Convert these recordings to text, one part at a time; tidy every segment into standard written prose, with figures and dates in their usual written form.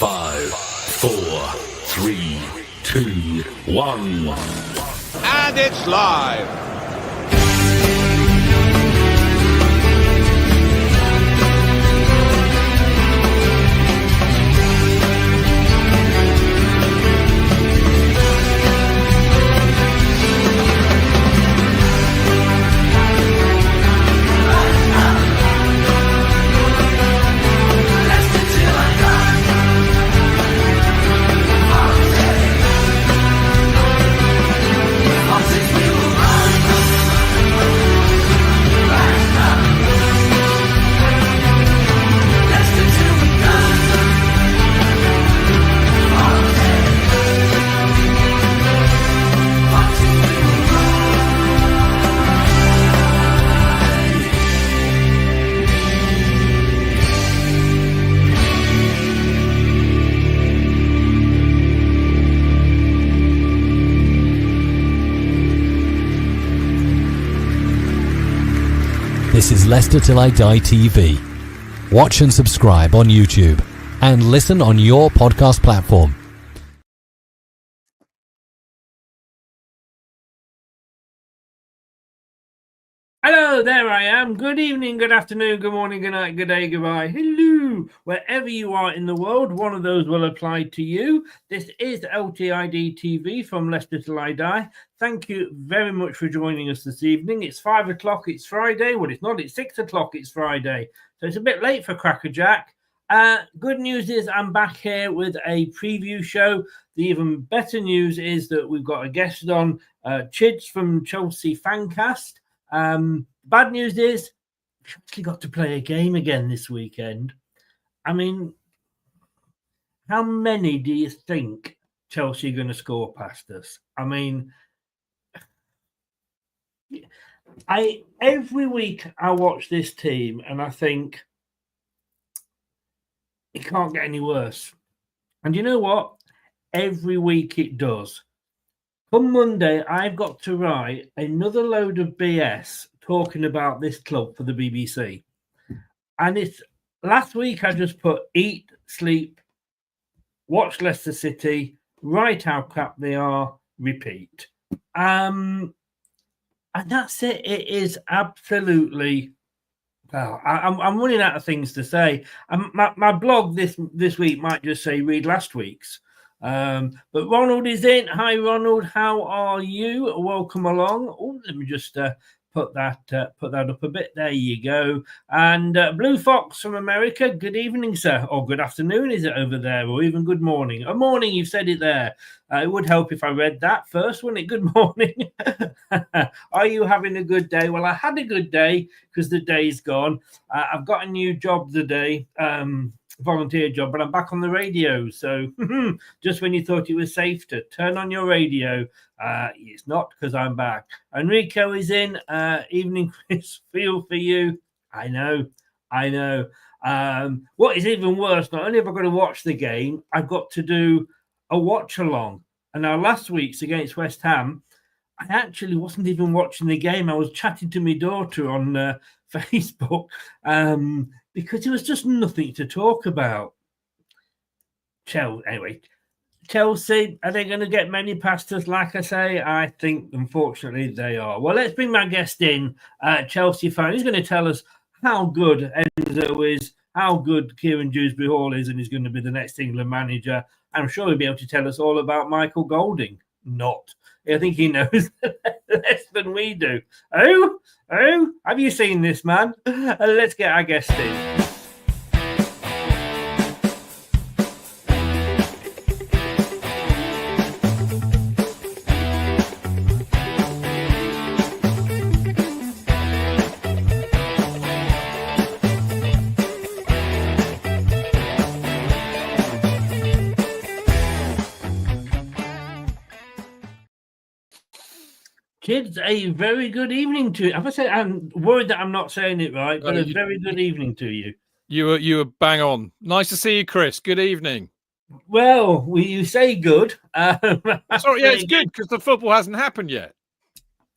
5, 4, 3, 2, 1. And it's live. This is Leicester Till I Die TV. Watch and subscribe on YouTube and listen on your podcast platform. Hello, there I am. Good evening, good afternoon, good morning, good night, good day, goodbye. Hello. Wherever you are in the world, one of those will apply to you. This is LTID TV from Leicester Till I Die. Thank you very much for joining us this evening. It's 5 o'clock, it's Friday. Well, it's not, it's 6 o'clock, it's Friday. So it's a bit late for Crackerjack. Good news is I'm back here with a preview show. The even better news is that we've got a guest on, Chids from Chelsea Fancast. Bad news is we actually got to play a game again this weekend. I mean, how many do you think Chelsea are going to score past us? I mean, every week I watch this team and I think it can't get any worse. And you know what? Every week it does. Come Monday, I've got to write another load of BS talking about this club for the BBC. And it's last week I just put eat, sleep, watch Leicester City, write how crap they are, repeat. And that's it. It is absolutely... Well, I'm running out of things to say. My blog this week might just say read last week's. But Ronald is in. Hi, Ronald. How are you? Welcome along. Oh, let me just put that up a bit. There you go. And Blue Fox from America. Good evening, sir. Or good afternoon, is it over there? Or even good morning. A morning, you've said it there. It would help if I read that first, wouldn't it? Good morning. Are you having a good day? Well, I had a good day because the day's gone. I've got a new job today. Volunteer job, but I'm back on the radio. So just when you thought it was safe to turn on your radio, it's not, because I'm back. Enrico is in. Evening, Chris. Feel for you. I know. What is even worse, not only have I got to watch the game, I've got to do a watch along. And now last week's against West Ham, I actually wasn't even watching the game. I was chatting to my daughter on Facebook because there was just nothing to talk about. Chelsea, are they going to get many past us? Like I say, I think, unfortunately, they are. Well, let's bring my guest in, Chelsea fan. He's going to tell us how good Enzo is, how good Kieran Dewsbury Hall is, and he's going to be the next England manager. I'm sure he'll be able to tell us all about Michael Golding. Not. I think he knows less than we do. Oh, have you seen this man? Let's get our guest in. Kids, a very good evening to you. I'm worried that I'm not saying it right, but a very good evening to you. You were bang on. Nice to see you, Chris. Good evening. Well, you say good. Sorry, yeah, it's good because the football hasn't happened yet.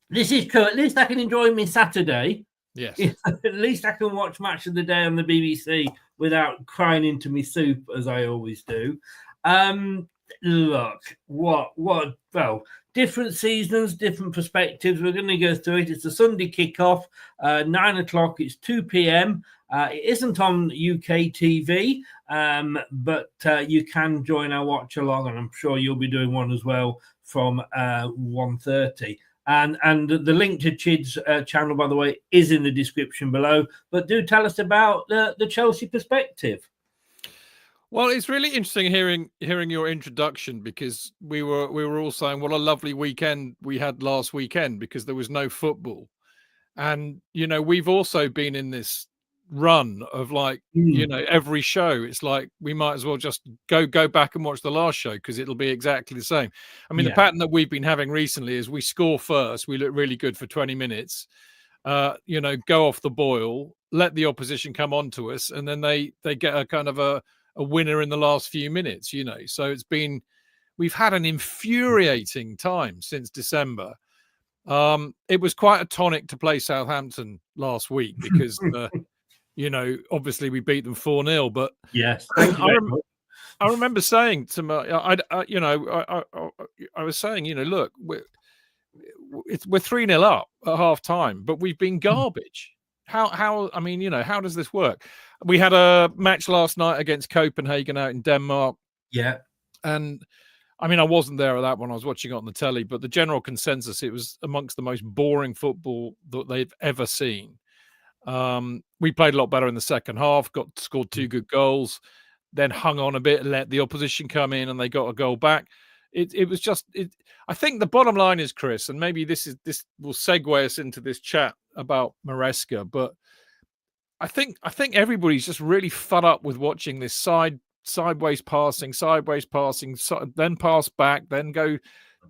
This is true. At least I can enjoy my Saturday. Yes. At least I can watch Match of the Day on the BBC without crying into me soup, as I always do. Look, well, different seasons, different perspectives. We're going to go through it. It's a Sunday kickoff, 9 o'clock. It's 2 p.m. It isn't on UK TV, but you can join our watch along, and I'm sure you'll be doing one as well from 1:30. And the link to Chid's channel, by the way, is in the description below. But do tell us about the Chelsea perspective. Well, it's really interesting hearing your introduction, because we were all saying what a lovely weekend we had last weekend because there was no football. And we've also been in this run of every show, it's like we might as well just go back and watch the last show because it'll be exactly the same. I mean, the pattern that we've been having recently is we score first, we look really good for 20 minutes, go off the boil, let the opposition come on to us, and then they get a kind of a winner in the last few minutes. So we've had an infuriating time since December. It was quite a tonic to play Southampton last week because obviously we beat them 4-0, but yes, I remember saying to my, I was saying, look, we're 3-0 up at half time, but we've been garbage. How I mean, how does this work? We had a match last night against Copenhagen out in Denmark. Yeah. And I mean, I wasn't there at that one. I was watching it on the telly, but the general consensus, it was amongst the most boring football that they've ever seen. We played a lot better in the second half, scored 2 good goals, then hung on a bit and let the opposition come in, and they got a goal back. It was just, I think the bottom line is, Chris, and maybe this will segue us into this chat about Maresca, but I think everybody's just really fed up with watching this sideways passing, then pass back, then go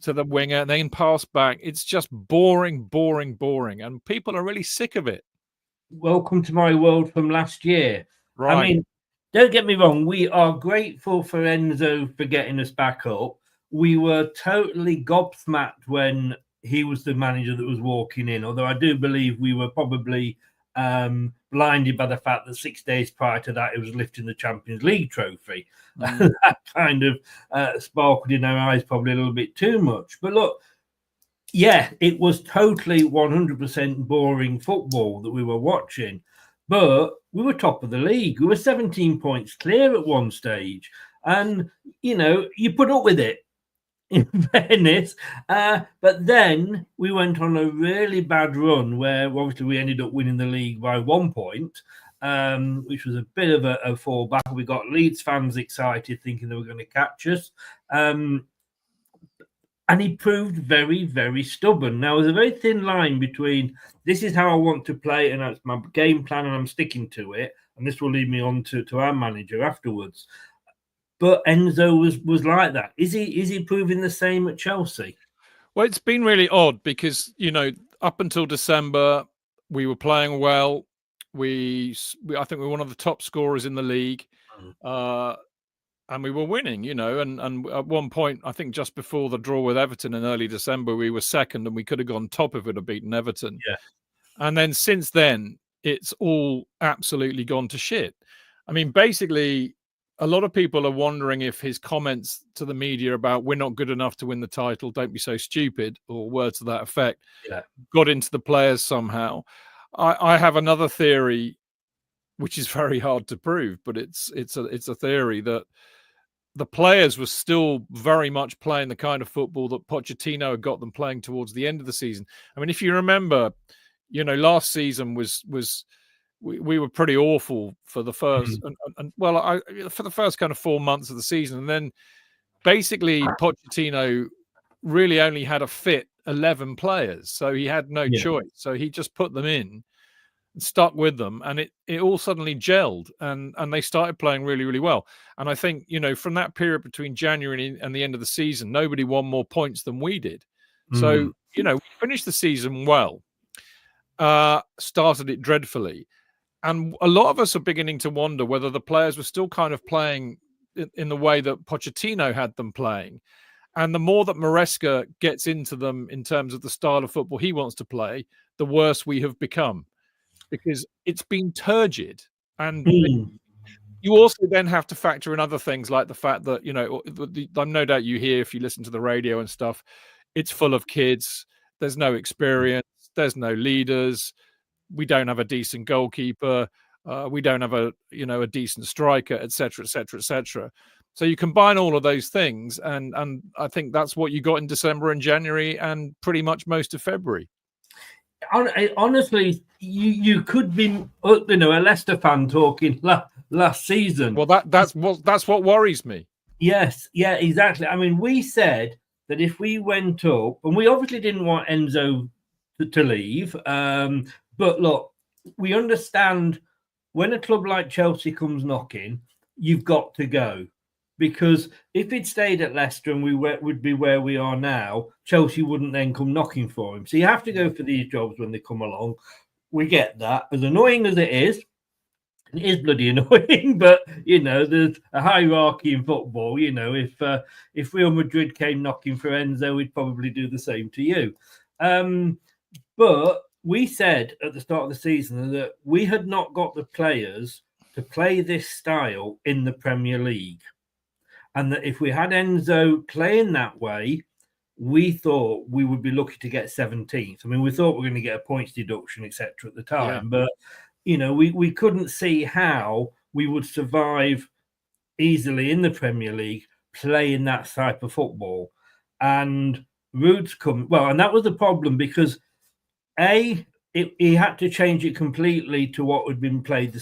to the winger, then pass back. It's just boring, and people are really sick of it. Welcome to my world from last year. Right. I mean, don't get me wrong, we are grateful for Enzo for getting us back up. We were totally gobsmacked when he was the manager that was walking in, although I do believe we were probably blinded by the fact that 6 days prior to that, it was lifting the Champions League trophy. That kind of sparkled in our eyes probably a little bit too much. But look, yeah, it was totally 100% boring football that we were watching. But we were top of the league. We were 17 points clear at one stage. And, you put up with it, in fairness. But then we went on a really bad run where obviously we ended up winning the league by 1 point, which was a bit of a fallback. We got Leeds fans excited thinking they were going to catch us. And he proved very, very stubborn. Now, there's a very thin line between this is how I want to play and that's my game plan and I'm sticking to it. And this will lead me on to our manager afterwards. But Enzo was like that. Is he proving the same at Chelsea? Well, it's been really odd because, up until December, we were playing well. I think we were one of the top scorers in the league. And we were winning, and at one point, I think just before the draw with Everton in early December, we were second and we could have gone top if we'd have beaten Everton. Yeah. And then since then, it's all absolutely gone to shit. I mean, basically, a lot of people are wondering if his comments to the media about we're not good enough to win the title, don't be so stupid, or words to that effect, got into the players somehow. I have another theory, which is very hard to prove, but it's a theory that the players were still very much playing the kind of football that Pochettino had got them playing towards the end of the season. I mean, if you remember, last season we were pretty awful for the first, for the first kind of 4 months of the season, and then basically Pochettino really only had a fit 11 players, so he had no choice. So he just put them in, stuck with them, and it all suddenly gelled, and they started playing really, really well. And I think, from that period between January and the end of the season, nobody won more points than we did. So, we finished the season well, started it dreadfully. And a lot of us are beginning to wonder whether the players were still kind of playing in the way that Pochettino had them playing. And the more that Maresca gets into them in terms of the style of football he wants to play, the worse we have become. because it's been turgid. And Mm. you also then have to factor in other things like the fact that, I'm no doubt you hear if you listen to the radio and stuff, it's full of kids. There's no experience. There's no leaders. We don't have a decent goalkeeper. We don't have a decent striker, etc., etc., etc. So you combine all of those things, and I think that's what you got in December and January, and pretty much most of February. Honestly, you could be, a Leicester fan talking last season. Well, that's what worries me. Yes, yeah, exactly. I mean, we said that if we went up, and we obviously didn't want Enzo to leave, but look, we understand when a club like Chelsea comes knocking, you've got to go. Because if he'd stayed at Leicester and we would be where we are now, Chelsea wouldn't then come knocking for him. So you have to go for these jobs when they come along. We get that. As annoying as it is bloody annoying, but, there's a hierarchy in football. If Real Madrid came knocking for Enzo, we'd probably do the same to you. But we said at the start of the season that we had not got the players to play this style in the Premier League. And that if we had Enzo playing that way, we thought we would be lucky to get 17th. I mean, we thought we were going to get a points deduction, etc. at the time. Yeah. But, we couldn't see how we would survive easily in the Premier League playing that type of football. And Ruud's come... Well, and that was the problem because, he had to change it completely to what had been played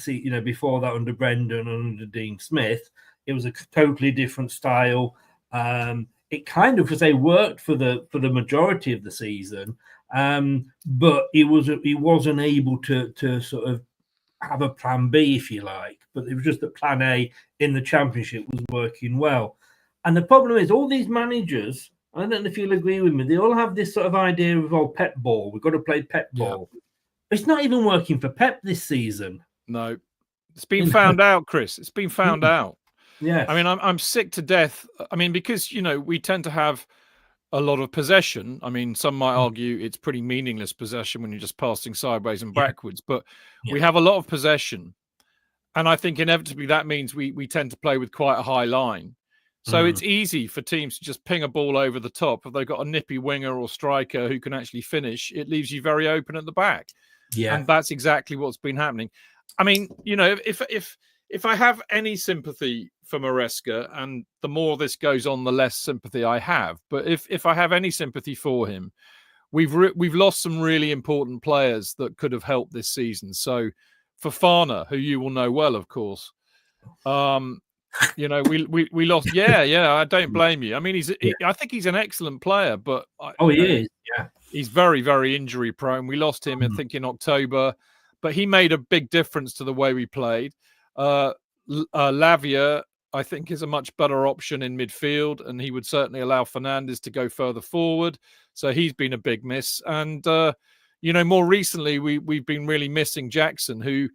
before that under Brendan and under Dean Smith. It was a totally different style. It kind of, because they worked for the majority of the season, but he wasn't able to sort of have a plan B, if you like. But it was just that plan A in the Championship was working well. And the problem is, all these managers, I don't know if you'll agree with me, they all have this sort of idea of Pep ball. We've got to play Pep ball. Yeah. It's not even working for Pep this season. No, it's been found out, Chris. It's been found out. Yeah, I mean, I'm sick to death. I mean, because we tend to have a lot of possession. I mean, some might argue it's pretty meaningless possession when you're just passing sideways and backwards. But we have a lot of possession, and I think inevitably that means we tend to play with quite a high line. So it's easy for teams to just ping a ball over the top. If they've got a nippy winger or striker who can actually finish, it leaves you very open at the back. Yeah, and that's exactly what's been happening. I mean, if I have any sympathy for Maresca, and the more this goes on, the less sympathy I have. But if I have any sympathy for him, we've lost some really important players that could have helped this season. So Fofana, who you will know well, of course, we lost. Yeah, I don't blame you. I mean, I think he's an excellent player, but he is. Yeah, he's very, very injury prone. We lost him, I think, in October, but he made a big difference to the way we played. Lavia, I think, is a much better option in midfield, and he would certainly allow Fernandes to go further forward. So he's been a big miss. And, more recently, we've been really missing Jackson, who,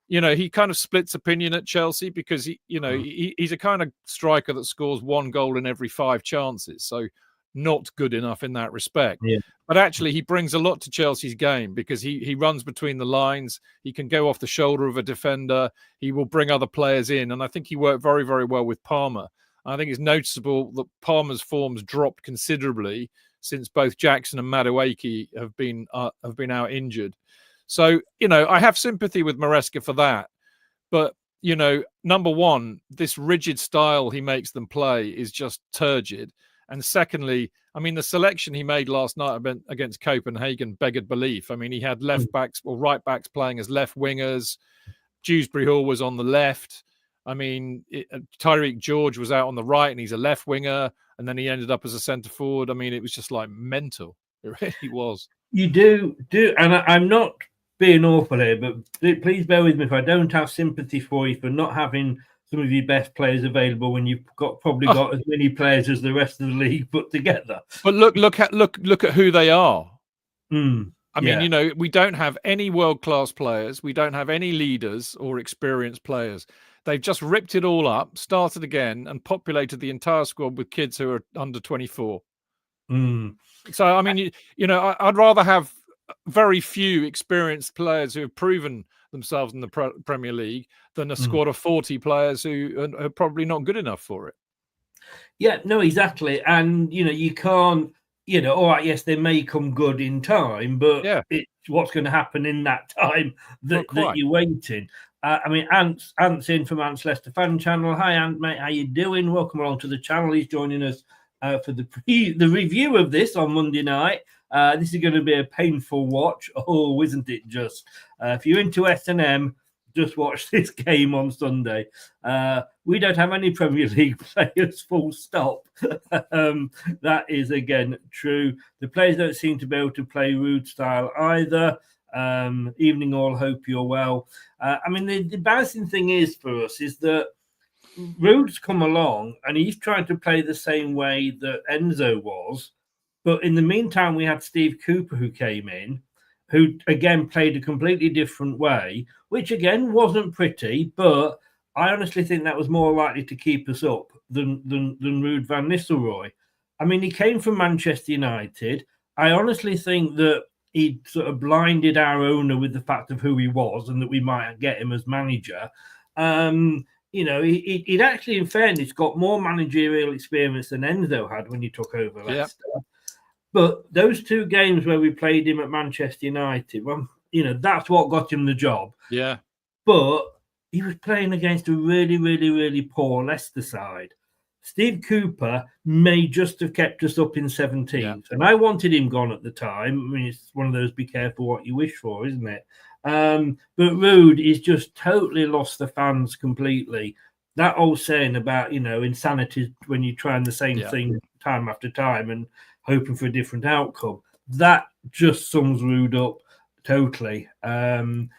he kind of splits opinion at Chelsea because, he's a kind of striker that scores 1 goal in every 5 chances. So not good enough in that respect. Yeah. But actually, he brings a lot to Chelsea's game because he runs between the lines. He can go off the shoulder of a defender. He will bring other players in. And I think he worked very, very well with Palmer. I think it's noticeable that Palmer's form's dropped considerably since both Jackson and Madueke have been out injured. So, I have sympathy with Maresca for that. But, number one, this rigid style he makes them play is just turgid. And secondly, I mean, the selection he made last night against Copenhagen beggared belief. I mean, he had left backs or right backs playing as left wingers. Dewsbury Hall was on the left. I mean, Tyreek George was out on the right and he's a left winger. And then he ended up as a centre forward. I mean, it was just like mental. It really was. You do. And I'm not being awful here, but please bear with me if I don't have sympathy for you for not having some of your best players available when you've probably got as many players as the rest of the league put together. But look at who they are. I mean, we don't have any world-class players. We don't have any leaders or experienced players. They've just ripped it all up, started again, and populated the entire squad with kids who are under 24. So, I mean, I'd rather have very few experienced players who have proven themselves in the Premier League than a squad of 40 players who are probably not good enough for it. Yeah, no, exactly. And, you can't, all right, yes, they may come good in time, but it's what's going to happen in that time that you're waiting. I mean, Ant's in from Ant's Leicester fan channel. Hi, Ant, mate. How you doing? Welcome along to the channel. He's joining us for the review of this on Monday night. This is going to be a painful watch. Oh, isn't it just? If you're into S&M, just watch this game on Sunday. We don't have any Premier League players, full stop. That is, again, true. The players don't seem to be able to play Rude style either. Evening all, hope you're well. I mean, the embarrassing thing is for us is that Rude's come along and he's trying to play the same way that Enzo was. But in the meantime, we had Steve Cooper who came in, who, again, played a completely different way, which, again, wasn't pretty, but I honestly think that was more likely to keep us up than Ruud van Nistelrooy. I mean, he came from Manchester United. I honestly think that he sort of blinded our owner with the fact of who he was and that we might get him as manager. He'd actually, in fairness, got more managerial experience than Enzo had when he took over Leicester. Yep. But those two games where we played him at Manchester United, well, that's what got him the job. Yeah. But he was playing against a really, really, really poor Leicester side. Steve Cooper may just have kept us up in 17th. Yeah. And I wanted him gone at the time. I mean, it's one of those be careful what you wish for, isn't it? But Ruud is just totally lost the fans completely. That old saying about, insanity when you're trying the same thing time after time and hoping for a different outcome. That just sums Ruud up totally. I'm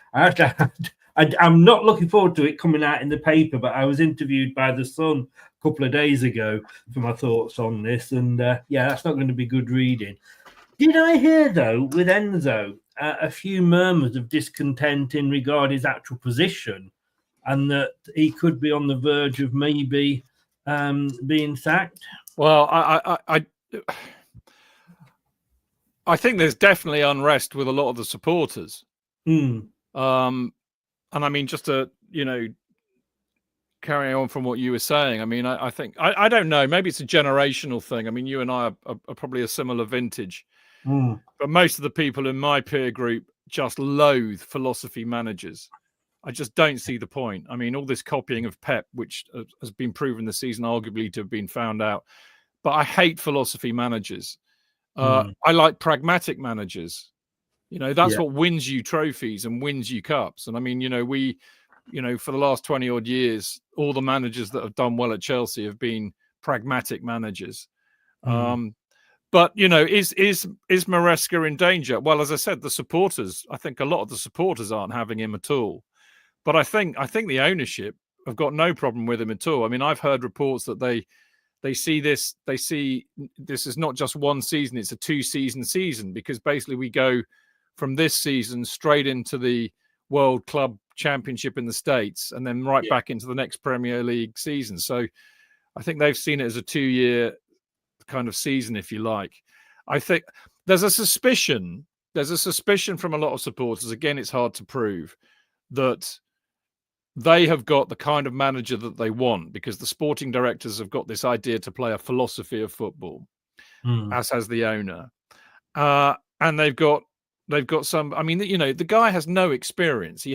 not looking forward to it coming out in the paper, but I was interviewed by The Sun a couple of days ago for my thoughts on this. And that's not going to be good reading. Did I hear, though, with Enzo, a few murmurs of discontent in regard his actual position and that he could be on the verge of maybe being sacked? Well, I think there's definitely unrest with a lot of the supporters. And I mean, just to, carry on from what you were saying, I mean, I think, I don't know, maybe it's a generational thing. I mean, you and I are probably a similar vintage. But most of the people in my peer group just loathe philosophy managers. I just don't see the point. I mean, all this copying of Pep, which has been proven this season arguably to have been found out. But I hate philosophy managers. I like pragmatic managers. That's what wins you trophies and wins you cups. And I mean, we, for the last 20 odd years, all the managers that have done well at Chelsea have been pragmatic managers. But, is Maresca in danger? Well, as I said, the supporters, I think a lot of the supporters aren't having him at all. But I think the ownership have got no problem with him at all. I mean, I've heard reports that they see this is not just one season, it's a 2-season season, because basically we go from this season straight into the World Club Championship in the States and then back into the next Premier League season. So I think they've seen it as a 2-year kind of season, if you like. I think there's a suspicion from a lot of supporters, again, it's hard to prove, that they have got the kind of manager that they want, because the sporting directors have got this idea to play a philosophy of football, as has the owner. And they've got some, I mean, the guy has no experience. He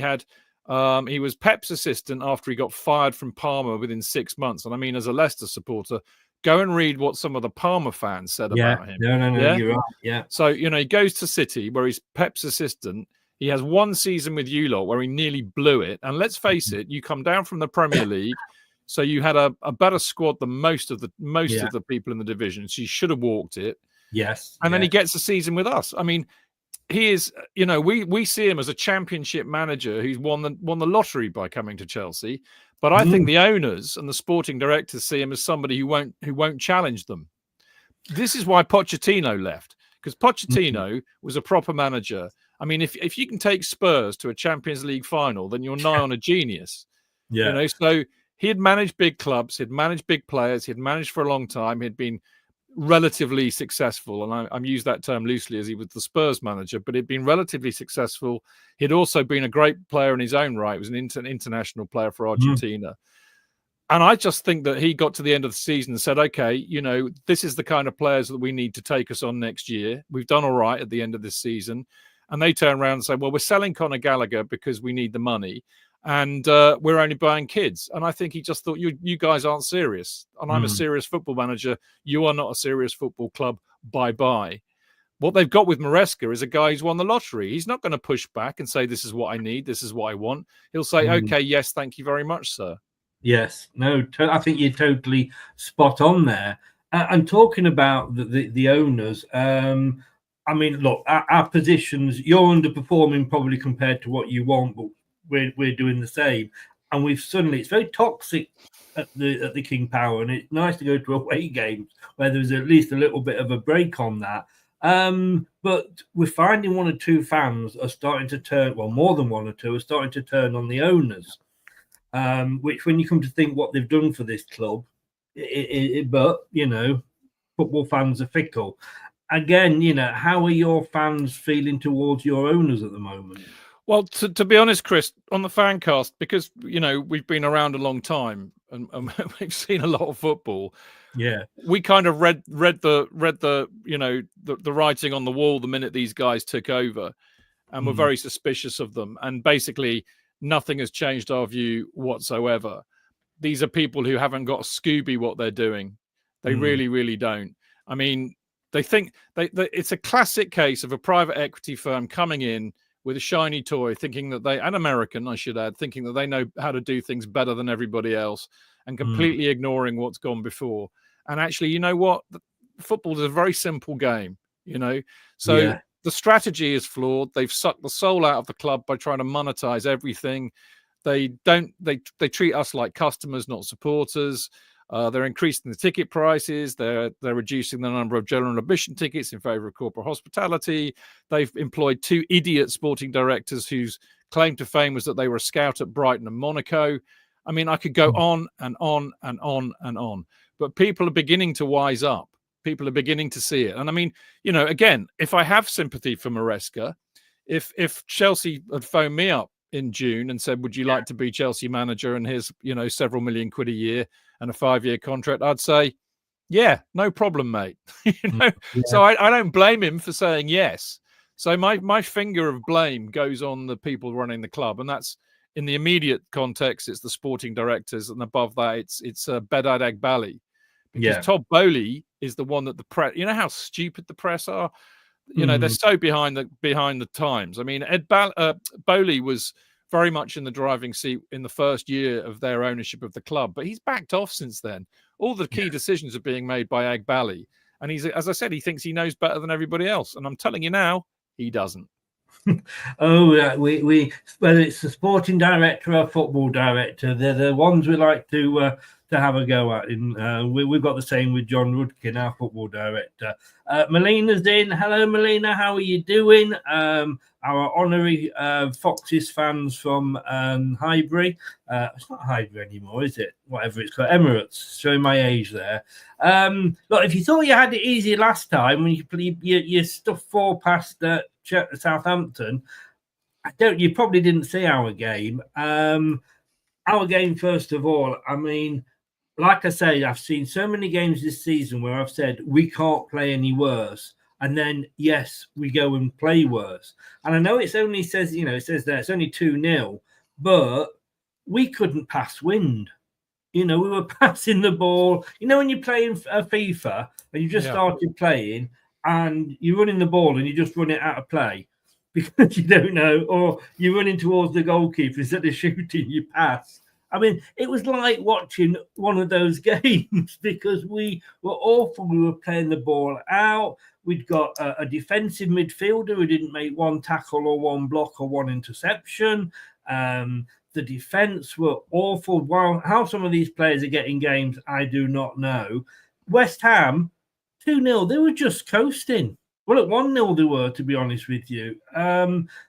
was Pep's assistant after he got fired from Parma within 6 months. And I mean, as a Leicester supporter, go and read what some of the Parma fans said about him. No, you're right. Yeah. So, he goes to City where he's Pep's assistant. He has one season with you lot where he nearly blew it. And let's face it, you come down from the Premier League, so you had a better squad than most of the people in the division. So you should have walked it. Yes. And then he gets a season with us. I mean, he is, we see him as a championship manager who's won the lottery by coming to Chelsea. But I think the owners and the sporting directors see him as somebody who won't challenge them. This is why Pochettino left, because Pochettino was a proper manager. I mean, if you can take Spurs to a Champions League final, then you're nigh on a genius. So he had managed big clubs, he'd managed big players, he'd managed for a long time, he'd been relatively successful, and I'm used that term loosely as he was the Spurs manager, but he'd been relatively successful. He'd also been a great player in his own right. He was an international player for Argentina. And I just think that he got to the end of the season and said, okay, this is the kind of players that we need to take us on next year. We've done all right at the end of this season. And they turn around and say, well, we're selling Conor Gallagher because we need the money. And we're only buying kids. And I think he just thought, you guys aren't serious. And I'm a serious football manager. You are not a serious football club. Bye-bye. What they've got with Maresca is a guy who's won the lottery. He's not going to push back and say, this is what I need. This is what I want. He'll say, okay, yes, thank you very much, sir. Yes. No, I think you're totally spot on there. And talking about the owners, I mean, look, our positions, you're underperforming probably compared to what you want, but we're doing the same, and it's very toxic at the King Power, and it's nice to go to away games where there's at least a little bit of a break on that. But we're finding one or two fans are starting to turn, well, more than one or two are starting to turn on the owners, which, when you come to think what they've done for this club, but football fans are fickle. Again, how are your fans feeling towards your owners at the moment? Well, to be honest, Chris, on the Fancast, because we've been around a long time and we've seen a lot of football. Yeah, we kind of read the the writing on the wall the minute these guys took over, and we're very suspicious of them. And basically, nothing has changed our view whatsoever. These are people who haven't got a Scooby what they're doing. They really, really don't. I mean, they think it's a classic case of a private equity firm coming in with a shiny toy, thinking that and American, I should add, thinking that they know how to do things better than everybody else, and completely ignoring what's gone before. And actually, you know what? Football is a very simple game, So the strategy is flawed. They've sucked the soul out of the club by trying to monetize everything. They treat us like customers, not supporters. They're increasing the ticket prices. They're reducing the number of general admission tickets in favor of corporate hospitality. They've employed two idiot sporting directors whose claim to fame was that they were a scout at Brighton and Monaco. I mean, I could go on and on and on and on. But people are beginning to wise up. People are beginning to see it. And I mean, again, if I have sympathy for Maresca, if Chelsea had phoned me up in June and said, would you like to be Chelsea manager, and here's several million quid a year and a 5-year contract, I'd say, yeah, no problem, mate. So I don't blame him for saying yes. So my finger of blame goes on the people running the club, and that's, in the immediate context, it's the sporting directors, and above that it's Bedad Egbali, because Todd Bowley is the one that the press, how stupid the press are. They're so behind the times. I mean, Bowley was very much in the driving seat in the first year of their ownership of the club, but he's backed off since then. All the key decisions are being made by Egbali, and he's, as I said, he thinks he knows better than everybody else. And I'm telling you now, he doesn't. We whether it's the sporting director or football director, they're the ones we like to have a go at. We've got the same with John Rudkin, our football director. Melina's in. Hello, Melina. How are you doing? Our honorary Foxes fans from Highbury. It's not Highbury anymore, is it? Whatever it's called, Emirates. Showing my age there. Look, if you thought you had it easy last time when you stuffed 4 past Southampton, you probably didn't see our game. Our game, first of all, I mean, like I say, I've seen so many games this season where I've said we can't play any worse, and then yes, we go and play worse. And I know it says there it's only 2-0, but we couldn't pass wind. We were passing the ball. When you're playing FIFA and you just started playing and you're running the ball and you just run it out of play because you don't know, or you're running towards the goalkeeper instead of shooting, you pass. I mean, it was like watching one of those games because we were awful. We were playing the ball out. We'd got a defensive midfielder who didn't make one tackle or one block or one interception. The defence were awful. Well, how some of these players are getting games, I do not know. West Ham, 2-0, they were just coasting. Well, at 1-0 they were, to be honest with you.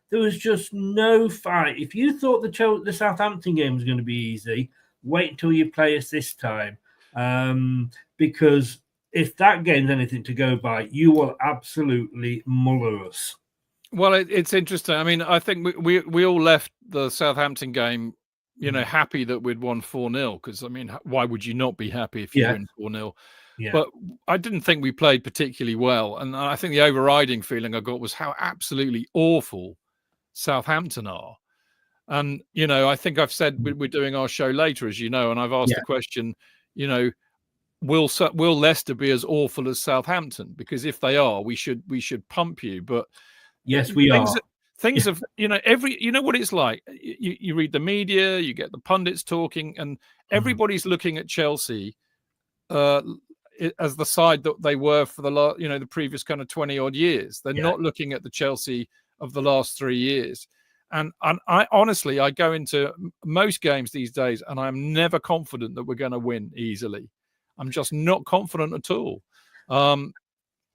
There was just no fight. If you thought the Southampton game was going to be easy, wait until you play us this time. Because if that game's anything to go by, you will absolutely muller us. Well, it's interesting. I mean, I think we all left the Southampton game, happy that we'd won 4-0, because, I mean, why would you not be happy if you win 4-0? Yeah. But I didn't think we played particularly well. And I think the overriding feeling I got was how absolutely awful Southampton are. And, I think I've said we're doing our show later, as you know, and I've asked the question, will Leicester be as awful as Southampton? Because if they are, we should pump you. But yes, we are. Things have, what it's like. You read the media, you get the pundits talking, and everybody's looking at Chelsea as the side that they were for the previous kind of 20 odd years. They're not looking at the Chelsea of the last 3 years. And I honestly, I go into most games these days and I'm never confident that we're going to win easily. I'm just not confident at all.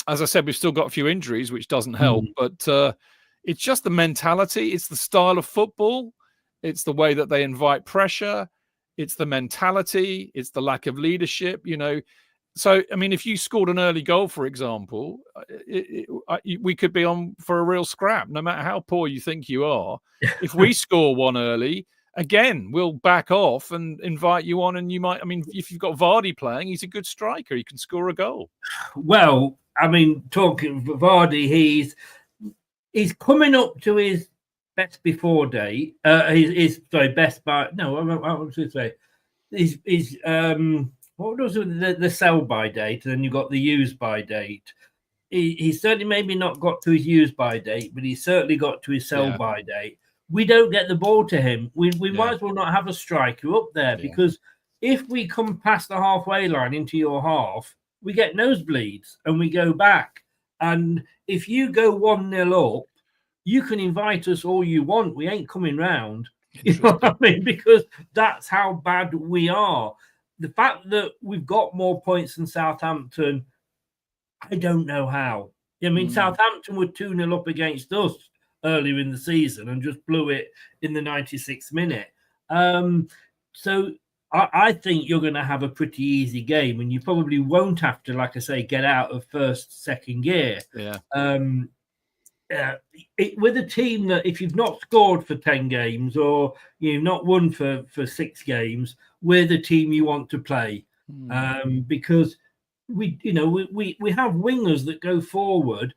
As I said, we've still got a few injuries, which doesn't help, but it's just the mentality. It's the style of football. It's the way that they invite pressure. It's the mentality. It's the lack of leadership, So, I mean, if you scored an early goal, for example, we could be on for a real scrap, no matter how poor you think you are. If we score one early, again, we'll back off and invite you on. And you might, I mean, if you've got Vardy playing, he's a good striker. He can score a goal. Well, I mean, talking Vardy, he's coming up to his best before date. Best by, no, I was going to say, he's what was the sell by date, and then you got the use by date. He certainly maybe not got to his use by date, but he certainly got to his sell by date. We don't get the ball to him. We might as well not have a striker up there, because if we come past the halfway line into your half, we get nosebleeds and we go back. And if you go 1-0 up, you can invite us all you want. We ain't coming round. You know what I mean? Because that's how bad we are. The fact that we've got more points than Southampton, I don't know how. I mean, Southampton were 2-0 up against us earlier in the season and just blew it in the 96th minute. So I think you're going to have a pretty easy game, and you probably won't have to, like I say, get out of first, second gear. With a team that, if you've not scored for 10 games or you've not won for 6 games, we're the team you want to play, because we have wingers that go forward,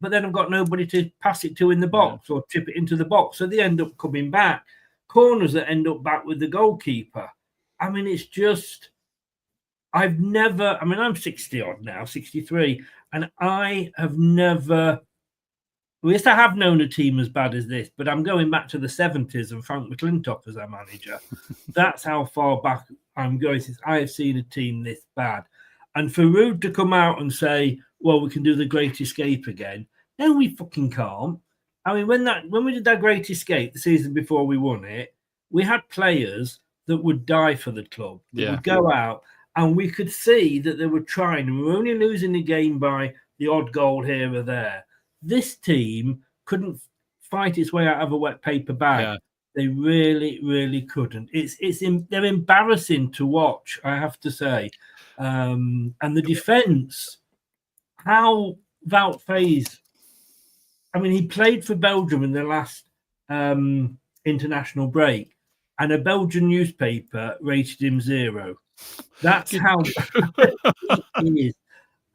but then I've got nobody to pass it to in the box or chip it into the box, so they end up coming back. Corners that end up back with the goalkeeper. I mean, it's just, I'm 60 odd now, 63, and I have never. Yes, I have known a team as bad as this, but I'm going back to the 70s and Frank McClintock as our manager. That's how far back I'm going since I have seen a team this bad. And for Rude to come out and say, well, we can do the Great Escape again. No, we fucking can't. I mean, when we did that Great Escape the season before we won it, we had players that would die for the club. That would go out, and we could see that they were trying, and we were only losing the game by the odd goal here or there. This team couldn't fight its way out of a wet paper bag. Yeah. They really, really couldn't. They're embarrassing to watch, I have to say. And the defence, how Wout Faes, I mean, he played for Belgium in the last international break, and a Belgian newspaper rated him 0. That's how he is.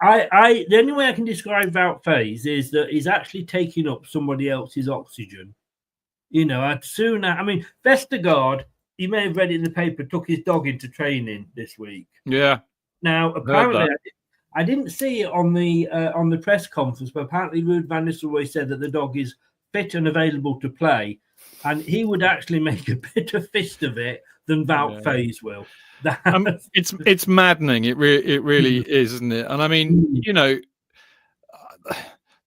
The only way I can describe Wout Faes is that he's actually taking up somebody else's oxygen. Vestergaard, you may have read it in the paper, took his dog into training this week. Yeah. Now, apparently, I didn't see it on the press conference, but apparently Ruud van Nistelrooy said that the dog is fit and available to play, and he would actually make a better fist of it than Wout Faes will. It's maddening. It really is, isn't it? And I mean,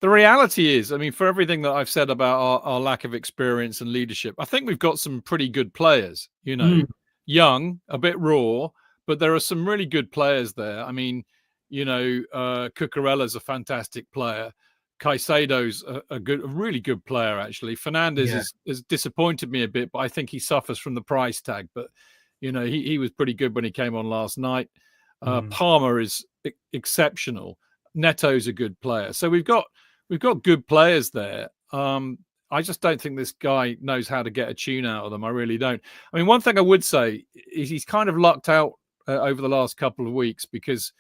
the reality is, I mean, for everything that I've said about our lack of experience and leadership, I think we've got some pretty good players, young, a bit raw, but there are some really good players there. I mean, Cucurella's a fantastic player. Caicedo's a really good player, actually. Fernandes has disappointed me a bit, but I think he suffers from the price tag. But he was pretty good when he came on last night. Palmer is exceptional. Neto's a good player. So we've got good players there. I just don't think this guy knows how to get a tune out of them. I really don't. I mean, one thing I would say is he's kind of lucked out over the last couple of weeks, because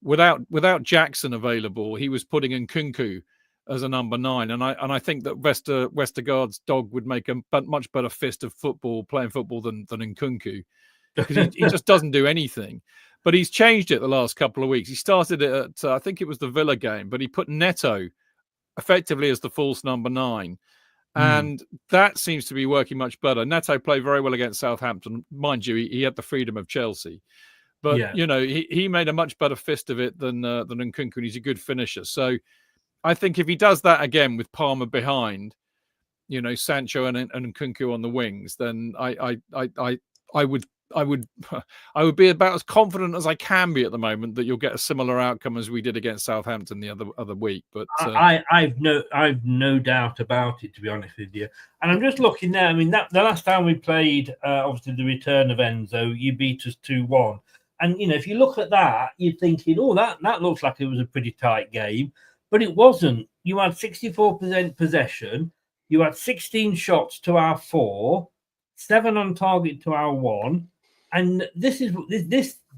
without Jackson available, he was putting in Nkunku as a number 9, and I think that Westergaard's dog would make a much better fist of football, playing football than Nkunku, because he just doesn't do anything. But he's changed it the last couple of weeks. He started it at I think it was the Villa game, but he put Neto effectively as the false number 9. And that seems to be working much better. Neto played very well against Southampton. Mind you, he had the freedom of Chelsea. But, you know, he made a much better fist of it than Nkunku, and he's a good finisher. So I think if he does that again with Palmer behind, you know, Sancho and Nkunku on the wings, then I would be about as confident as I can be at the moment that you'll get a similar outcome as we did against Southampton the other week. But I've no doubt about it, to be honest with you. And I'm just looking now. I mean, the last time we played, obviously the return of Enzo, you beat us 2-1. And you know, if you look at that, you're thinking, oh, that looks like it was a pretty tight game, but it wasn't. You had 64% possession. You had 16 shots to our 4, 7 on target to our 1. And this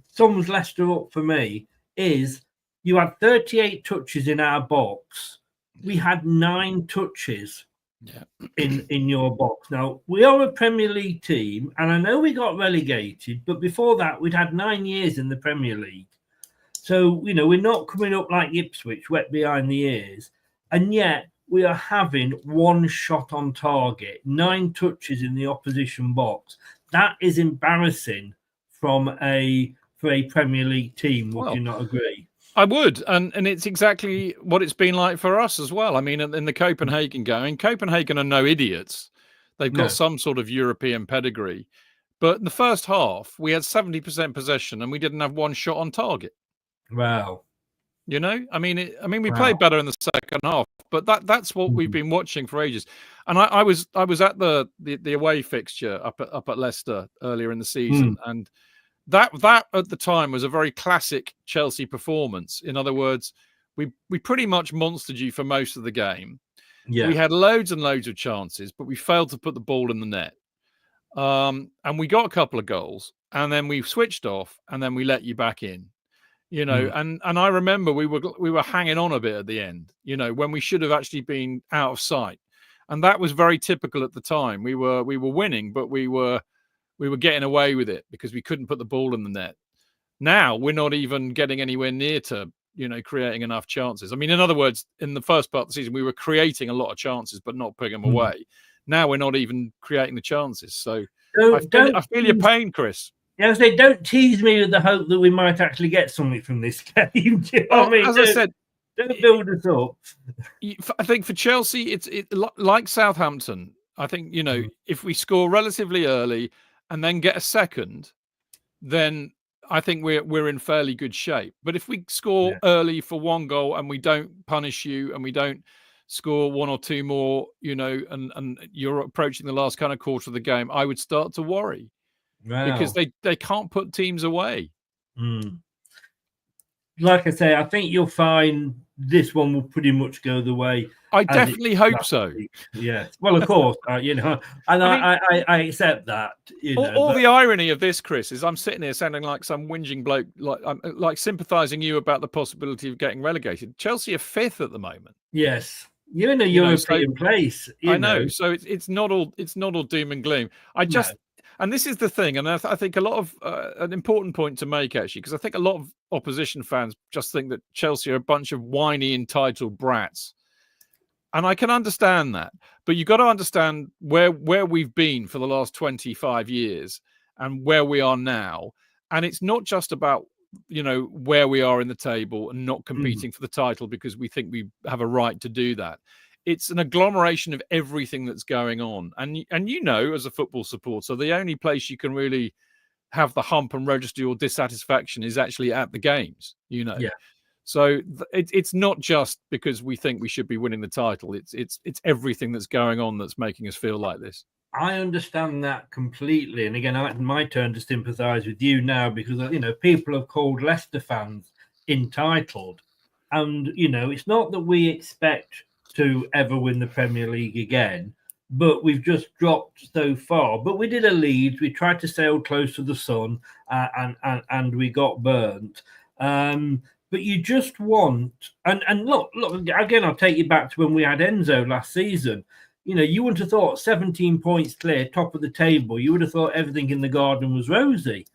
sums Leicester up for me. Is you had 38 touches in our box. We had 9 touches in your box. Now, we are a Premier League team, and I know we got relegated, but before that, we'd had 9 years in the Premier League. So, you know, we're not coming up like Ipswich, wet behind the ears. And yet, we are having 1 shot on target, 9 touches in the opposition box. That is embarrassing for a Premier League team. Would you not agree? I would, and it's exactly what it's been like for us as well. I mean, in the Copenhagen game, Copenhagen are no idiots. They've got some sort of European pedigree. But in the first half, we had 70% possession and we didn't have 1 shot on target. Wow. You know, I mean, we played better in the second half, but that's what we've been watching for ages. And I was at the away fixture up at Leicester earlier in the season, and that at the time was a very classic Chelsea performance. In other words, we pretty much monstered you for most of the game. Yeah. We had loads and loads of chances, but we failed to put the ball in the net. And we got a couple of goals, and then we switched off, and then we let you back in. You know, and I remember we were hanging on a bit at the end, you know, when we should have actually been out of sight. And that was very typical at the time. We were winning, but we were getting away with it because we couldn't put the ball in the net. Now we're not even getting anywhere near to, you know, creating enough chances. I mean, in other words, in the first part of the season, we were creating a lot of chances, but not putting them away. Now we're not even creating the chances. So I feel your pain, Chris. Yeah, I say, don't tease me with the hope that we might actually get something from this game. Do you know what I mean? As I said, don't build us up. I think for Chelsea, it's like Southampton. I think, you know, if we score relatively early and then get a second, then I think we're in fairly good shape. But if we score early for 1 goal and we don't punish you and we don't score 1 or 2 more, you know, and you're approaching the last kind of quarter of the game, I would start to worry. Wow. Because they can't put teams away. Like I say, I think you'll find this one will pretty much go the way. I definitely hope so. Yeah. Well, of course, you know, and I accept that. You know, all the irony of this, Chris, is I'm sitting here sounding like some whinging bloke, like sympathising you about the possibility of getting relegated. Chelsea are 5th at the moment. Yes. You're in a European place. I know. So it's not all doom and gloom. And this is the thing, and I think a lot of an important point to make, actually, because I think a lot of opposition fans just think that Chelsea are a bunch of whiny, entitled brats. And I can understand that. But you've got to understand where we've been for the last 25 years and where we are now. And it's not just about, you know, where we are in the table and not competing for the title because we think we have a right to do that. It's an agglomeration of everything that's going on. And you know, as a football supporter, the only place you can really have the hump and register your dissatisfaction is actually at the games, you know. Yeah. So it's not just because we think we should be winning the title. It's everything that's going on that's making us feel like this. I understand that completely. And again, it's my turn to sympathise with you now because, you know, people have called Leicester fans entitled. And, it's not that we expect to ever win the Premier League again, but we've just dropped so far. But we did a Leeds. We tried to sail close to the sun, and we got burnt. But you just want, and look again. I'll take you back to when we had Enzo last season. You wouldn't have thought 17 points clear, top of the table. You would have thought everything in the garden was rosy.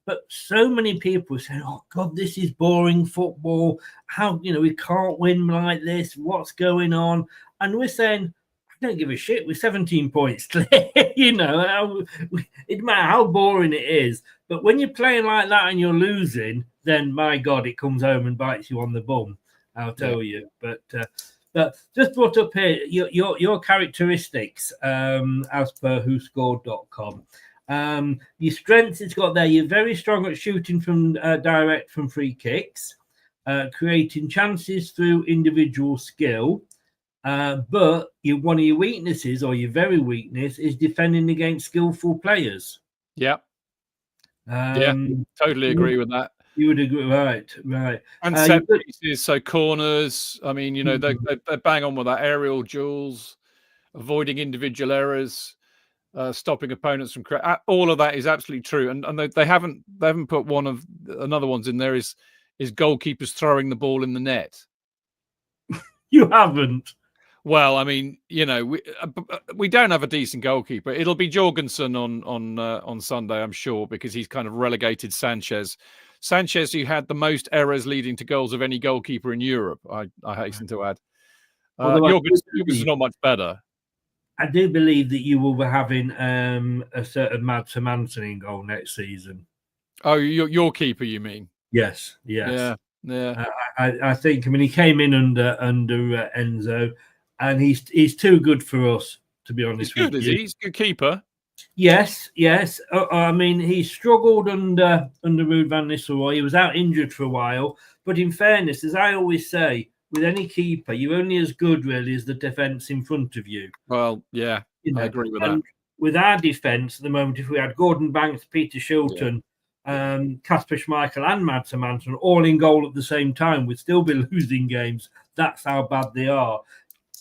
But so many people say, "Oh God, this is boring football. How we can't win like this? What's going on?" And we're saying, "I don't give a shit. We're 17 points clear." It doesn't matter how boring it is. But when you're playing like that and you're losing, then my God, it comes home and bites you on the bum. I'll tell you. But just brought up here your characteristics as per WhoScored.com. Your strengths it's got there. You're very strong at shooting from direct from free kicks, creating chances through individual skill. But one of your weaknesses, or your very weakness, is defending against skillful players. Yeah. Totally agree with that. You would agree, right? And set pieces, so corners. I mean, they bang on with that, aerial duels, avoiding individual errors. Stopping opponents from all of that is absolutely true, and they haven't put one of another ones in there is goalkeepers throwing the ball in the net. You haven't. Well, I mean, we don't have a decent goalkeeper. It'll be Jorgensen on Sunday, I'm sure, because he's kind of relegated Sanchez, who had the most errors leading to goals of any goalkeeper in Europe. I hasten to add, Jorgensen's not much better. I do believe that you will be having a certain Mads Hermansen in goal next season. Oh, your keeper, you mean? Yes. Yeah. I think. I mean, he came in under Enzo, and he's too good for us, to be honest. He's good, is he? He's a good keeper. Yes. I mean, he struggled under Ruud van Nistelrooy. He was out injured for a while, but in fairness, as I always say, with any keeper, you're only as good, really, as the defence in front of you. Well, yeah, I agree with that. With our defence at the moment, if we had Gordon Banks, Peter Shilton, Kasper Schmeichel and Mads Hermansen all in goal at the same time, we'd still be losing games. That's how bad they are.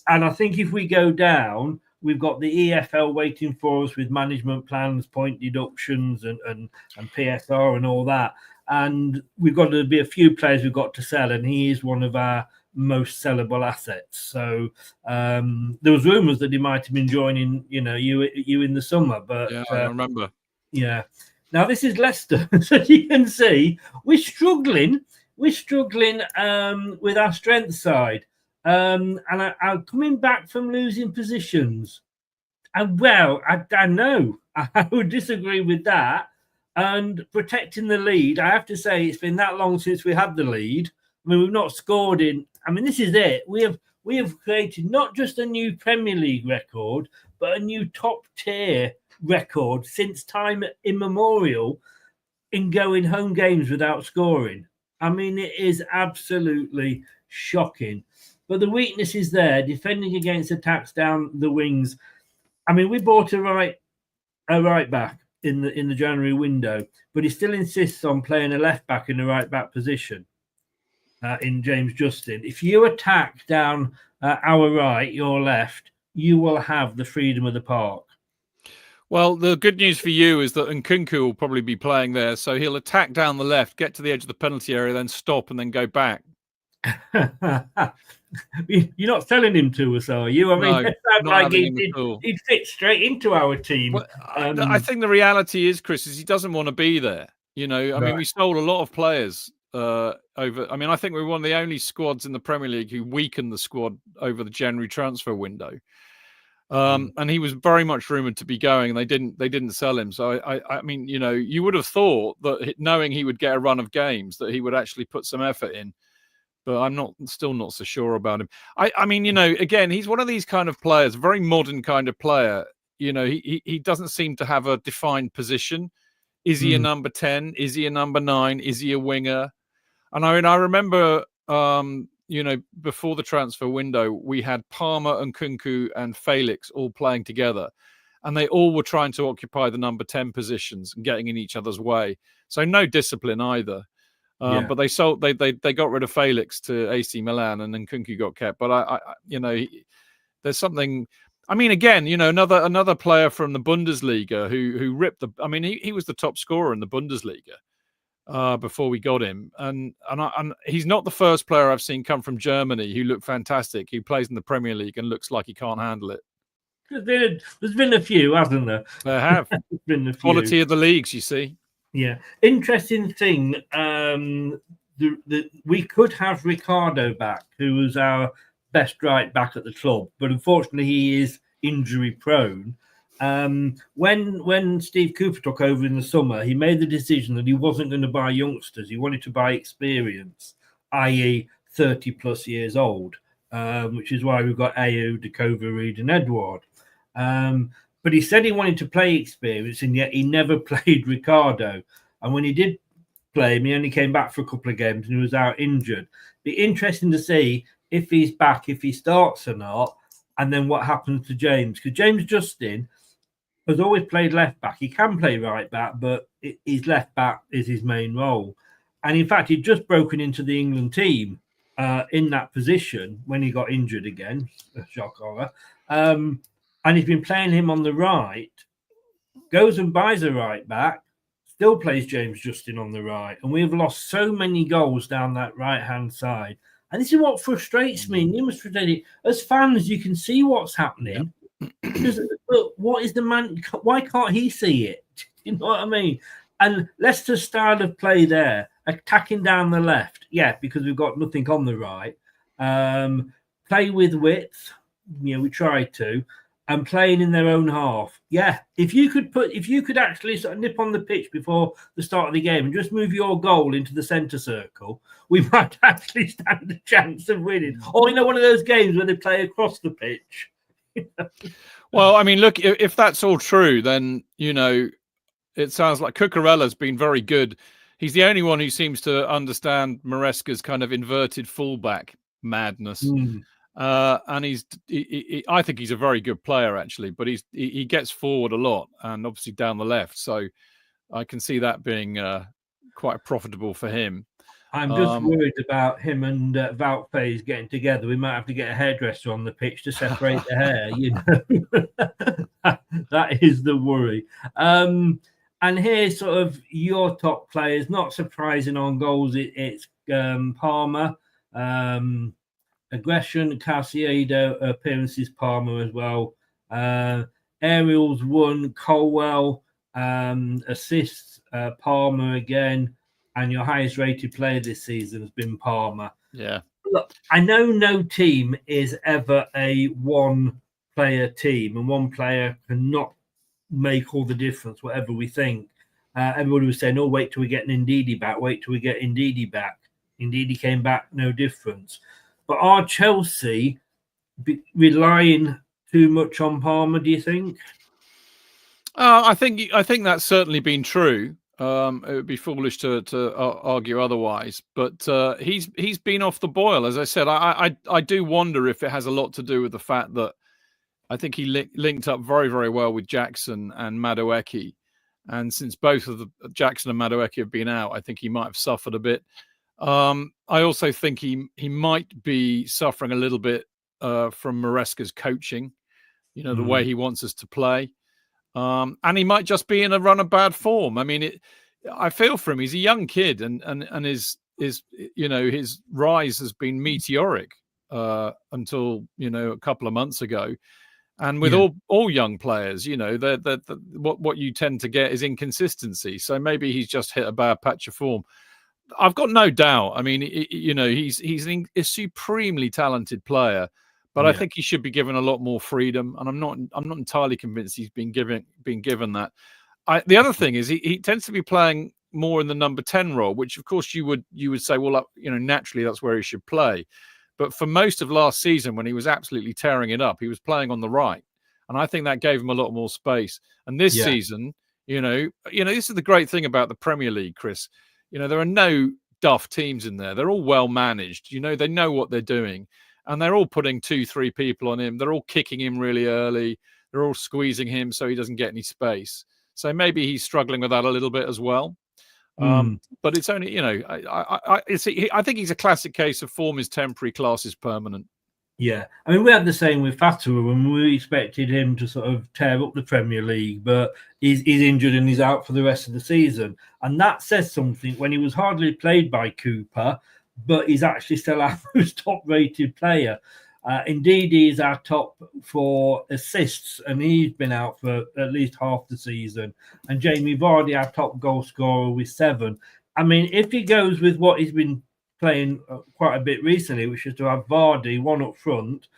And I think if we go down, we've got the EFL waiting for us with management plans, point deductions and PSR and all that. And we've got to be a few players we've got to sell, and he is one of our most sellable assets. So there was rumours that he might have been joining, you in the summer. But yeah, I remember. Yeah. Now this is Leicester, so you can see we're struggling. We're struggling with our strength side, and I'm coming back from losing positions. And I know I would disagree with that. And protecting the lead, I have to say, it's been that long since we had the lead. I mean, we've not scored in. I mean, this is it. We have created not just a new Premier League record, but a new top tier record since time immemorial in going home games without scoring. I mean, it is absolutely shocking. But the weakness is there, defending against attacks down the wings. I mean, we bought a right back in the January window, but he still insists on playing a left back in the right back position. In James Justin. If you attack down our right, your left, you will have the freedom of the park. Well, the good news for you is that Nkunku will probably be playing there, so he'll attack down the left, get to the edge of the penalty area, then stop and then go back. You're not selling him to us, are you? I mean, it sounds like he'd fit straight into our team. Well, I think the reality is, Chris, is he doesn't want to be there. I mean, we sold a lot of players over. I mean, I think we're one of the only squads in the Premier League who weakened the squad over the January transfer window. And he was very much rumoured to be going, and they didn't sell him. So I mean, you would have thought that knowing he would get a run of games, that he would actually put some effort in. But I'm still not so sure about him. I mean, again, he's one of these kind of players, very modern kind of player. He doesn't seem to have a defined position. Is he a number 10? Is he a number 9? Is he a winger? And I mean, I remember, before the transfer window, we had Palmer and Nkunku and Felix all playing together, and they all were trying to occupy the number 10 positions and getting in each other's way. So no discipline either. But they sold. They got rid of Felix to AC Milan, and then Kunku got kept. But there's something. I mean, again, another player from the Bundesliga who ripped the. I mean, he was the top scorer in the Bundesliga before we got him, and he's not the first player I've seen come from Germany who looked fantastic. He plays in the Premier League and looks like he can't handle it. There's been a few, hasn't there? There have. There's been a few. Quality of the leagues, you see. Yeah, interesting thing. We could have Ricardo back, who was our best right back at the club, but unfortunately he is injury prone. When Steve Cooper took over in the summer, he made the decision that he wasn't going to buy youngsters. He wanted to buy experience, i.e. 30 plus years old, which is why we've got Ayew, Dakova, Reed and Edward. But he said he wanted to play experience, and yet he never played Ricardo. And when he did play him, he only came back for a couple of games and he was out injured. Be interesting to see if he's back, if he starts or not, and then what happens to James. Because James Justin has always played left back. He can play right back, but his left back is his main role. And in fact, he'd just broken into the England team in that position when he got injured again. Shock horror. And he's been playing him on the right, goes and buys a right back, still plays James Justin on the right. And we've lost so many goals down that right-hand side. And this is what frustrates me. And you must frustrate it. As fans, you can see what's happening. But what is the man? Why can't he see it? You know what I mean? And Leicester's style of play there, attacking down the left, because we've got nothing on the right. Play with width, we try to. And playing in their own half. If you could actually sort of nip on the pitch before the start of the game and just move your goal into the centre circle, we might actually stand a chance of winning. Or, one of those games where they play across the pitch. Well, I mean, look, if that's all true, then, it sounds like Cucurella's been very good. He's the only one who seems to understand Maresca's kind of inverted fullback madness. And I think he's a very good player, actually, but he gets forward a lot and obviously down the left. So I can see that being quite profitable for him. I'm just worried about him and Valpes getting together. We might have to get a hairdresser on the pitch to separate the hair. That is the worry. And here's sort of your top players. Not surprising on goals. It's Palmer. Aggression, Caicedo, appearances, Palmer as well. Aerials 1, Colwell, assists, Palmer again, and your highest rated player this season has been Palmer. Yeah. Look, I know no team is ever a one-player team, and one player cannot make all the difference, whatever we think. Everybody was saying, wait till we get an Ndidi back, wait till we get Ndidi back. Ndidi came back, no difference. But are Chelsea relying too much on Palmer, do you think? I think that's certainly been true. It would be foolish to argue otherwise. But he's been off the boil, as I said. I do wonder if it has a lot to do with the fact that I think he linked up very, very well with Jackson and Madueke. And since both of Jackson and Madueke have been out, I think he might have suffered a bit. I also think he might be suffering a little bit from Maresca's coaching, the way he wants us to play. And he might just be in a run of bad form. I mean, I feel for him. He's a young kid and his rise has been meteoric until, a couple of months ago. And with all young players, what you tend to get is inconsistency. So maybe he's just hit a bad patch of form. I've got no doubt. I mean, he's a supremely talented player, but I think he should be given a lot more freedom. And I'm not entirely convinced he's been given that. The other thing is he tends to be playing more in the number 10 role, which of course you would say, well, naturally that's where he should play. But for most of last season, when he was absolutely tearing it up, he was playing on the right, and I think that gave him a lot more space. And this season, this is the great thing about the Premier League, Chris. There are no duff teams in there. They're all well managed. They know what they're doing. And they're all putting 2-3 people on him. They're all kicking him really early. They're all squeezing him so he doesn't get any space. So maybe he's struggling with that a little bit as well. But it's only, I think he's a classic case of form is temporary, class is permanent. Yeah, I mean, we had the same with Fatah when we expected him to sort of tear up the Premier League, but he's injured and he's out for the rest of the season. And that says something when he was hardly played by Cooper, but he's actually still our most top-rated player. Indeed, he's our top for assists, and he's been out for at least half the season. And Jamie Vardy, our top goal scorer, with 7. I mean, if he goes with what he's been playing quite a bit recently, which is to have Vardy one up front.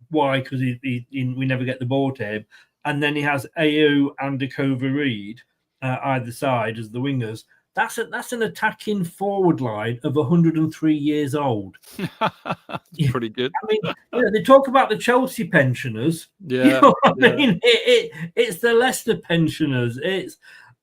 Why? Because we never get the ball to him, and then he has Ayew and Dakova Reed either side as the wingers. That's an attacking forward line of 103 years old. Pretty good. I mean, they talk about the Chelsea pensioners. Yeah, you know what I mean, it's the Leicester pensioners.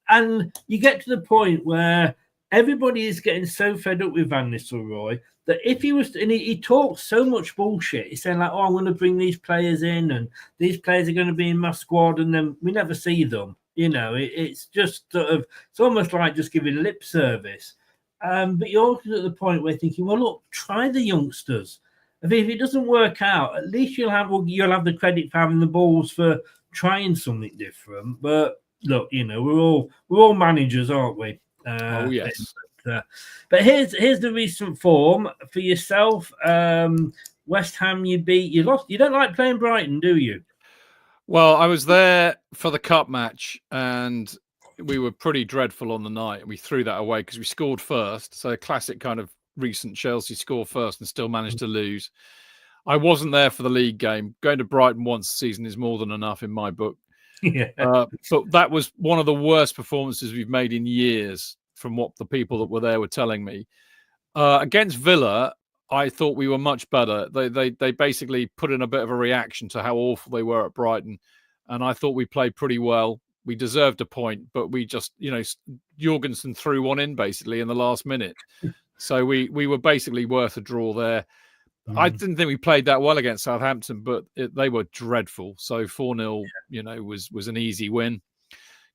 And you get to the point where everybody is getting so fed up with Van Nistelrooy that if he was, and he talks so much bullshit, he's saying like, "Oh, I'm going to bring these players in, and these players are going to be in my squad," and then we never see them. You know, it's just sort of, it's almost like just giving lip service. But you're also at the point where you're thinking, well, look, try the youngsters. If it doesn't work out, at least you'll have the credit for having the balls for trying something different. But look, you know, we're all managers, aren't we? Oh yes. But here's the recent form for yourself. West Ham, you lost. You don't like playing Brighton, do you? Well, I was there for the cup match, and we were pretty dreadful on the night. We threw that away because we scored first. So a classic kind of recent Chelsea score first and still managed to lose. I wasn't there for the league game. Going to Brighton once a season is more than enough in my book. Yeah. But that was one of the worst performances we've made in years, from what the people that were there were telling me. Against Villa, I thought we were much better. They basically put in a bit of a reaction to how awful they were at Brighton, and I thought we played pretty well. We deserved a point, but we just, Jorgensen threw one in basically in the last minute. So we were basically worth a draw there. I didn't think we played that well against Southampton, but they were dreadful. So 4-0, was an easy win.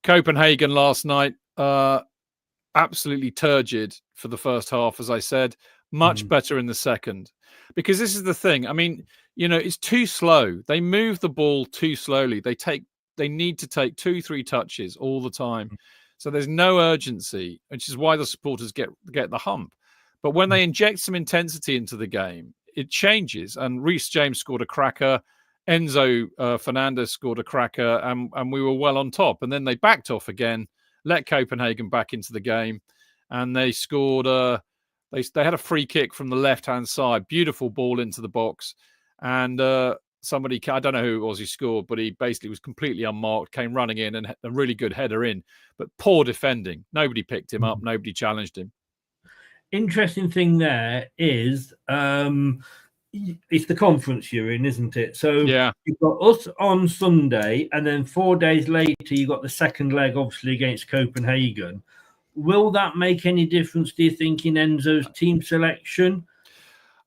Copenhagen last night, absolutely turgid for the first half, as I said. Much better in the second. Because this is the thing. I mean, it's too slow. They move the ball too slowly. They need to take 2-3 touches all the time. So there's no urgency, which is why the supporters get the hump. But when they inject some intensity into the game, it changes. And Reece James scored a cracker. Enzo Fernandez scored a cracker, and we were well on top. And then they backed off again, let Copenhagen back into the game, and they scored. They had a free kick from the left-hand side, beautiful ball into the box, and somebody, I don't know who it was who scored, but he basically was completely unmarked, came running in, and a really good header in, but poor defending. Nobody picked him up, nobody challenged him. Interesting thing there is it's the conference you're in, isn't it? So yeah, you've got us on Sunday, and then 4 days later you got the second leg, obviously against Copenhagen. Will that make any difference, do you think, in Enzo's team selection?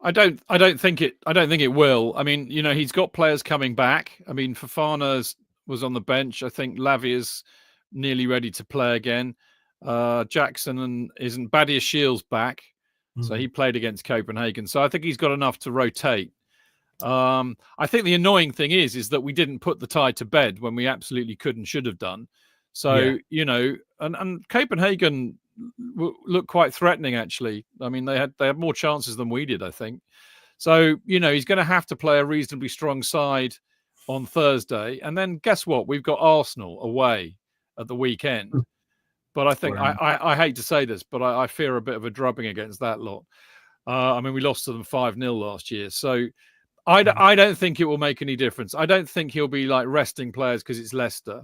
I don't think it will. I mean, he's got players coming back. I mean, Fofana was on the bench. I think Lavia's nearly ready to play again. Jackson isn't Badia Shields back, so he played against Copenhagen. So I think he's got enough to rotate. I think the annoying thing is that we didn't put the tie to bed when we absolutely could and should have done. So and Copenhagen looked quite threatening actually. I mean, they had more chances than we did, I think. So he's going to have to play a reasonably strong side on Thursday, and then guess what? We've got Arsenal away at the weekend. But I think I hate to say this, but I fear a bit of a drubbing against that lot. I mean, we lost to them 5-0 last year. So I don't think it will make any difference. I don't think he'll be like resting players because it's Leicester.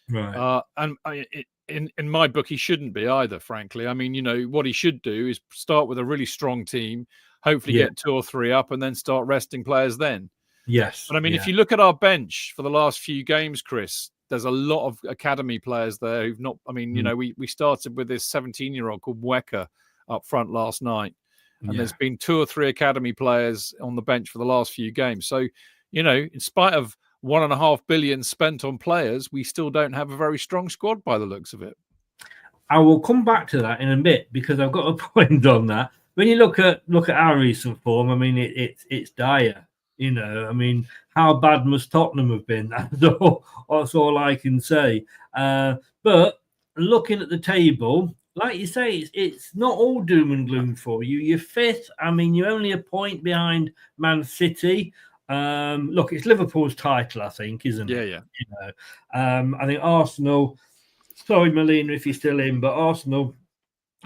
Right. And in my book, he shouldn't be either, frankly. I mean, what he should do is start with a really strong team, hopefully get 2 or 3 up, and then start resting players then. Yes. But I mean, if you look at our bench for the last few games, Chris, there's a lot of academy players there who've not. I mean, we started with this 17-year-old called Mweka up front last night, and there's been 2 or 3 academy players on the bench for the last few games. So, in spite of 1.5 billion spent on players, we still don't have a very strong squad by the looks of it. I will come back to that in a bit because I've got a point on that. When you look at our recent form, I mean, it's dire. You know, I mean, how bad must Tottenham have been? That's all I can say. But looking at the table, like you say, it's not all doom and gloom for you. You're fifth. I mean, you're only a point behind Man City. Look, it's Liverpool's title, I think, isn't it? Yeah. You know, I think Arsenal. Sorry, Molina, if you're still in, but Arsenal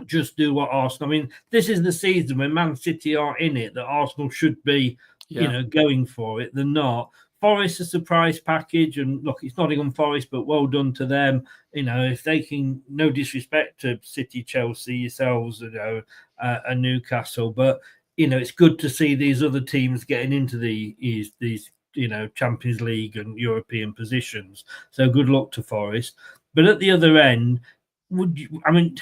just do what Arsenal. I mean, this is the season when Man City are in it that Arsenal should be, you know, going for it. They're not. Forest a surprise package, and look, it's Nottingham Forest, but well done to them. You know, if they can, no disrespect to City, Chelsea, yourselves, you know, and Newcastle, but you know, it's good to see these other teams getting into these you know, Champions League and European positions. So good luck to Forest. But at the other end, would you? I mean,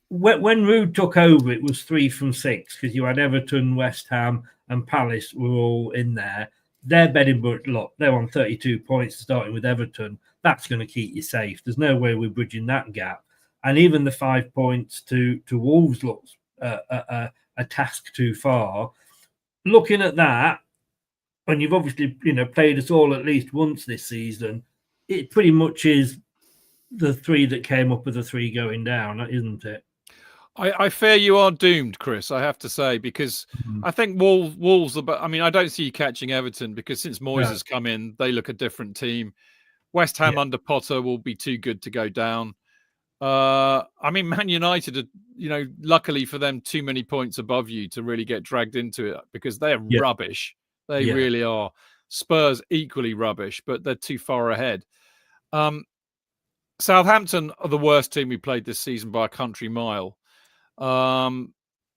when Rude took over, it was 3 from 6 because you had Everton, West Ham, and Palace were all in there. They're betting, but look, they're on 32 points starting with Everton. That's going to keep you safe. There's no way we're bridging that gap. And even the 5 points to Wolves looks a task too far. Looking at that, and you've obviously, you know, played us all at least once this season, it pretty much is the 3 that came up with the 3 going down, isn't it? I fear you are doomed, Chris, I have to say, because I think Wolves are, I mean, I don't see you catching Everton because since Moyes has come in, they look a different team. West Ham under Potter will be too good to go down. I mean, Man United are, you know, luckily for them, too many points above you to really get dragged into it because they're rubbish. They really are. Spurs equally rubbish, but they're too far ahead. Southampton are the worst team we played this season by a country mile.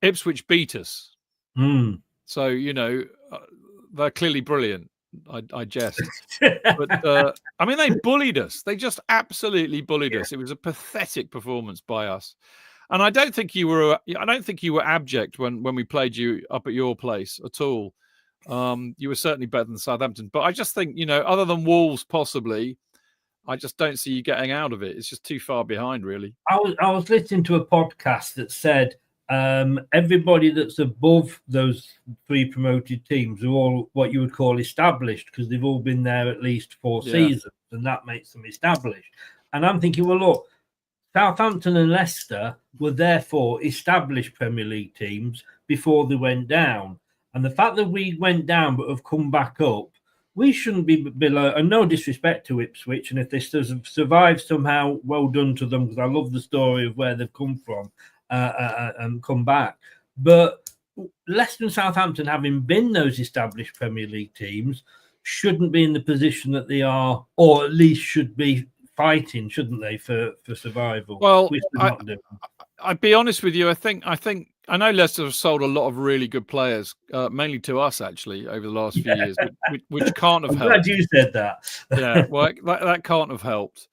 Ipswich beat us. So, you know, they're clearly brilliant. I jest. But, I mean, they bullied us. They just absolutely bullied us. It was a pathetic performance by us. And I don't think you were abject when we played you up at your place at all. You were certainly better than Southampton. But I just think, you know, other than Wolves possibly, I just don't see you getting out of it. It's just too far behind, really. I was listening to a podcast that said everybody that's above those 3 promoted teams are all what you would call established because they've all been there at least 4 seasons, and that makes them established. And I'm thinking, well, look, Southampton and Leicester were therefore established Premier League teams before they went down. And the fact that we went down but have come back up, we shouldn't be below, and no disrespect to Ipswich, and if they survive somehow, well done to them, because I love the story of where they've come from and come back. But Leicester and Southampton, having been those established Premier League teams, shouldn't be in the position that they are, or at least should be fighting, shouldn't they, for survival? Well, I'd be honest with you. I know Leicester have sold a lot of really good players, mainly to us actually over the last few years, which can't have helped. I'm glad you said that. Yeah, well, that can't have helped.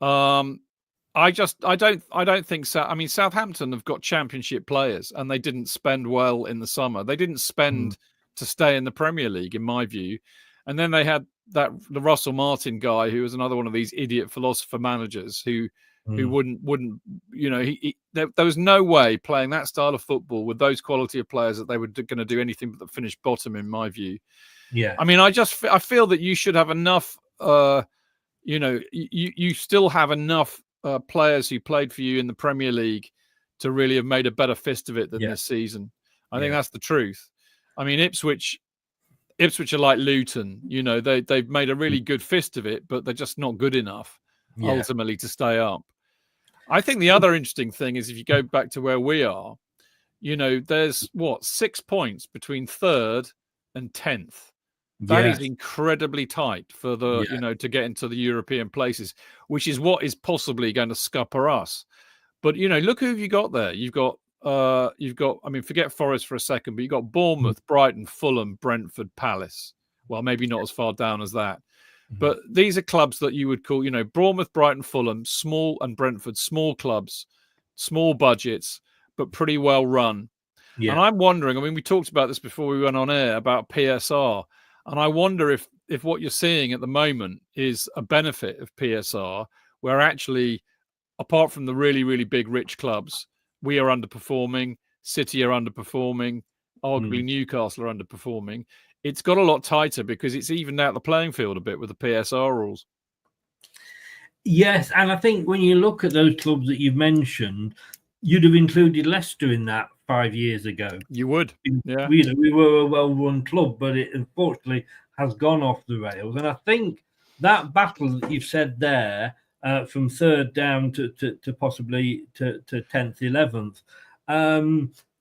I don't think so. I mean, Southampton have got championship players, and they didn't spend well in the summer. They didn't spend to stay in the Premier League, in my view. And then they had the Russell Martin guy, who was another one of these idiot philosopher managers who wouldn't, you know, there was no way playing that style of football with those quality of players that they were going to do anything but finish bottom, in my view. Yeah. I mean, I feel that you should have enough, you know, you still have enough players who played for you in the Premier League to really have made a better fist of it than this season. I think that's the truth. I mean, Ipswich are like Luton, you know, they've made a really good fist of it, but they're just not good enough ultimately to stay up. I think the other interesting thing is if you go back to where we are, you know, there's 6 points between 3rd and 10th. That is incredibly tight for the, you know, to get into the European places, which is what is possibly going to scupper us. But, you know, look who you got there. You've got, I mean, forget Forest for a second, but you've got Bournemouth, Brighton, Fulham, Brentford, Palace. Well, maybe not as far down as that. But these are clubs that you would call, you know, Bournemouth, Brighton, Fulham, small, and Brentford, small clubs, small budgets, but pretty well run. Yeah. And I'm wondering, I mean, we talked about this before we went on air about PSR. And I wonder if what you're seeing at the moment is a benefit of PSR, where actually apart from the really, really big, rich clubs, we are underperforming. City are underperforming. Arguably Newcastle are underperforming. It's got a lot tighter because it's evened out the playing field a bit with the PSR rules. Yes, and I think when you look at those clubs that you've mentioned, you'd have included Leicester in that 5 years ago. You would, yeah. We were a well-run club, but it unfortunately has gone off the rails. And I think that battle that you've said there, from third down to possibly to 10th, 11th,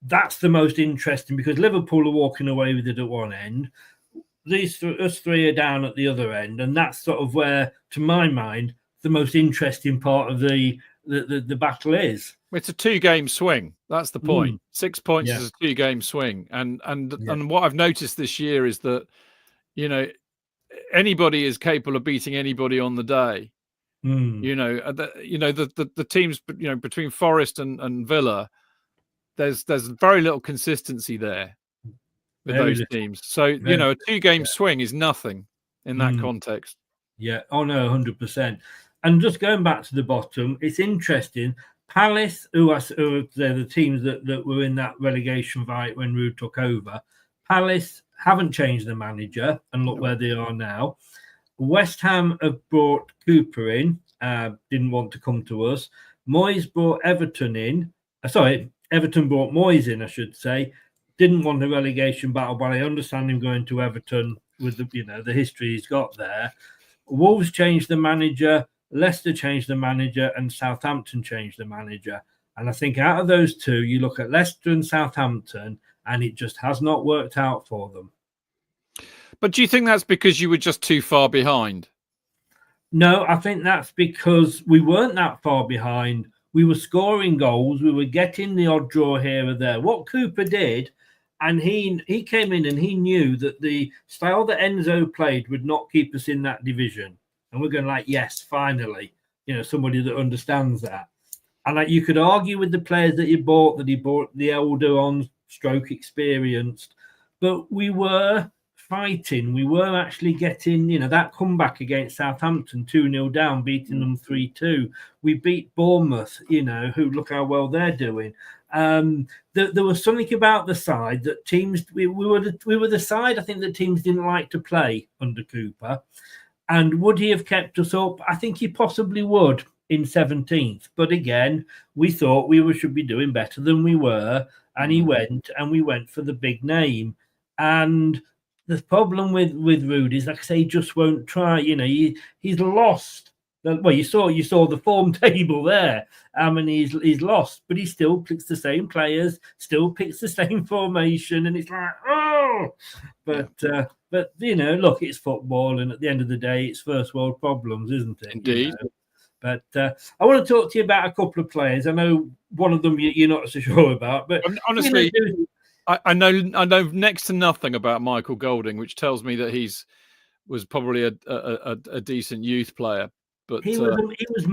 that's the most interesting because Liverpool are walking away with it at one end. Us three are down at the other end, and that's sort of where, to my mind, the most interesting part of the battle is. It's a 2-game swing. That's the point. 6 points is a 2-game swing, and what I've noticed this year is that anybody is capable of beating anybody on the day. The teams between Forest and Villa, there's very little consistency there with those teams. So a 2-game swing is nothing in that context. Yeah. Oh no, 100%. And just going back to the bottom, it's interesting. Palace, they're the teams that were in that relegation fight when Ruud took over. Palace haven't changed the manager, and look where they are now. West Ham have brought Cooper in, didn't want to come to us. Moyes brought Everton in. Everton brought Moyes in, I should say. Didn't want a relegation battle, but I understand him going to Everton with the history he's got there. Wolves changed the manager. Leicester changed the manager, and Southampton changed the manager. And I think out of those two, you look at Leicester and Southampton, and it just has not worked out for them. But do you think that's because you were just too far behind? No, I think that's because we weren't that far behind. We were scoring goals. We were getting the odd draw here or there. What Cooper did, and he came in and he knew that the style that Enzo played would not keep us in that division. And we're going like, yes, finally, somebody that understands that. And you could argue with the players that he bought the elder on stroke experienced, but we were fighting. We were actually getting, that comeback against Southampton, 2-0 down, beating them 3-2. We beat Bournemouth, who look how well they're doing. There was something about the side that teams, we were the side I think that teams didn't like to play under Cooper. And would he have kept us up? I think he possibly would in 17th. But again, we thought we should be doing better than we were. And we went for the big name. And the problem with Ruud is, like I say, he just won't try. He's lost. Well, you saw the form table there. He's lost, but he still picks the same players, still picks the same formation, and it's like, oh. But look, it's football, and at the end of the day, it's first world problems, isn't it? Indeed. But I want to talk to you about a couple of players. I know one of them you're not so sure about, but honestly, I know next to nothing about Michael Golding, which tells me that was probably a decent youth player. But he was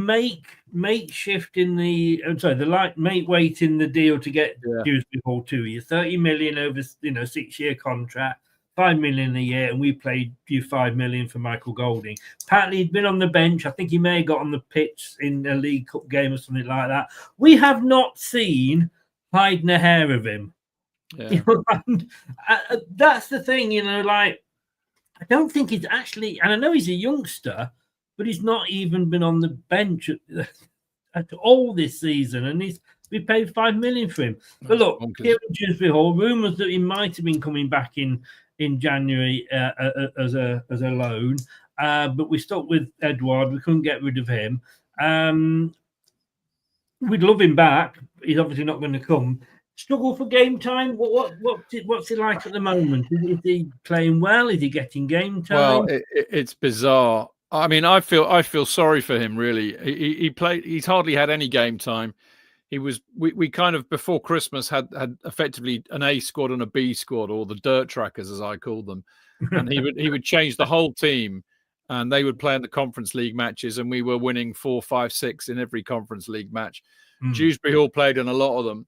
makeshift in the mate weight in the deal to get Dewsbury Hall to you. 30 million over 6-year contract, 5 million a year, and we played you 5 million for Michael Golding. Apparently he'd been on the bench. I think he may have got on the pitch in a League Cup game or something like that. We have not seen hide nor hair of him. Yeah. That's the thing, I don't think he's actually, and I know he's a youngster, but he's not even been on the bench at all this season, and we paid 5 million for him. But look, here in Dewsbury Hall, rumours that he might have been coming back in January as a loan, but we stuck with Edouard. We couldn't get rid of him. We'd love him back. He's obviously not going to come. Struggle for game time. What's it like at the moment? Is he playing well? Is he getting game time? Well, it's bizarre. I mean, I feel sorry for him, really. He's hardly had any game time. We kind of before Christmas had effectively an A squad and a B squad, or the dirt trackers as I called them, and he would change the whole team, and they would play in the Conference League matches, and we were winning 4, 5, 6 in every Conference League match. Dewsbury Hall played in a lot of them,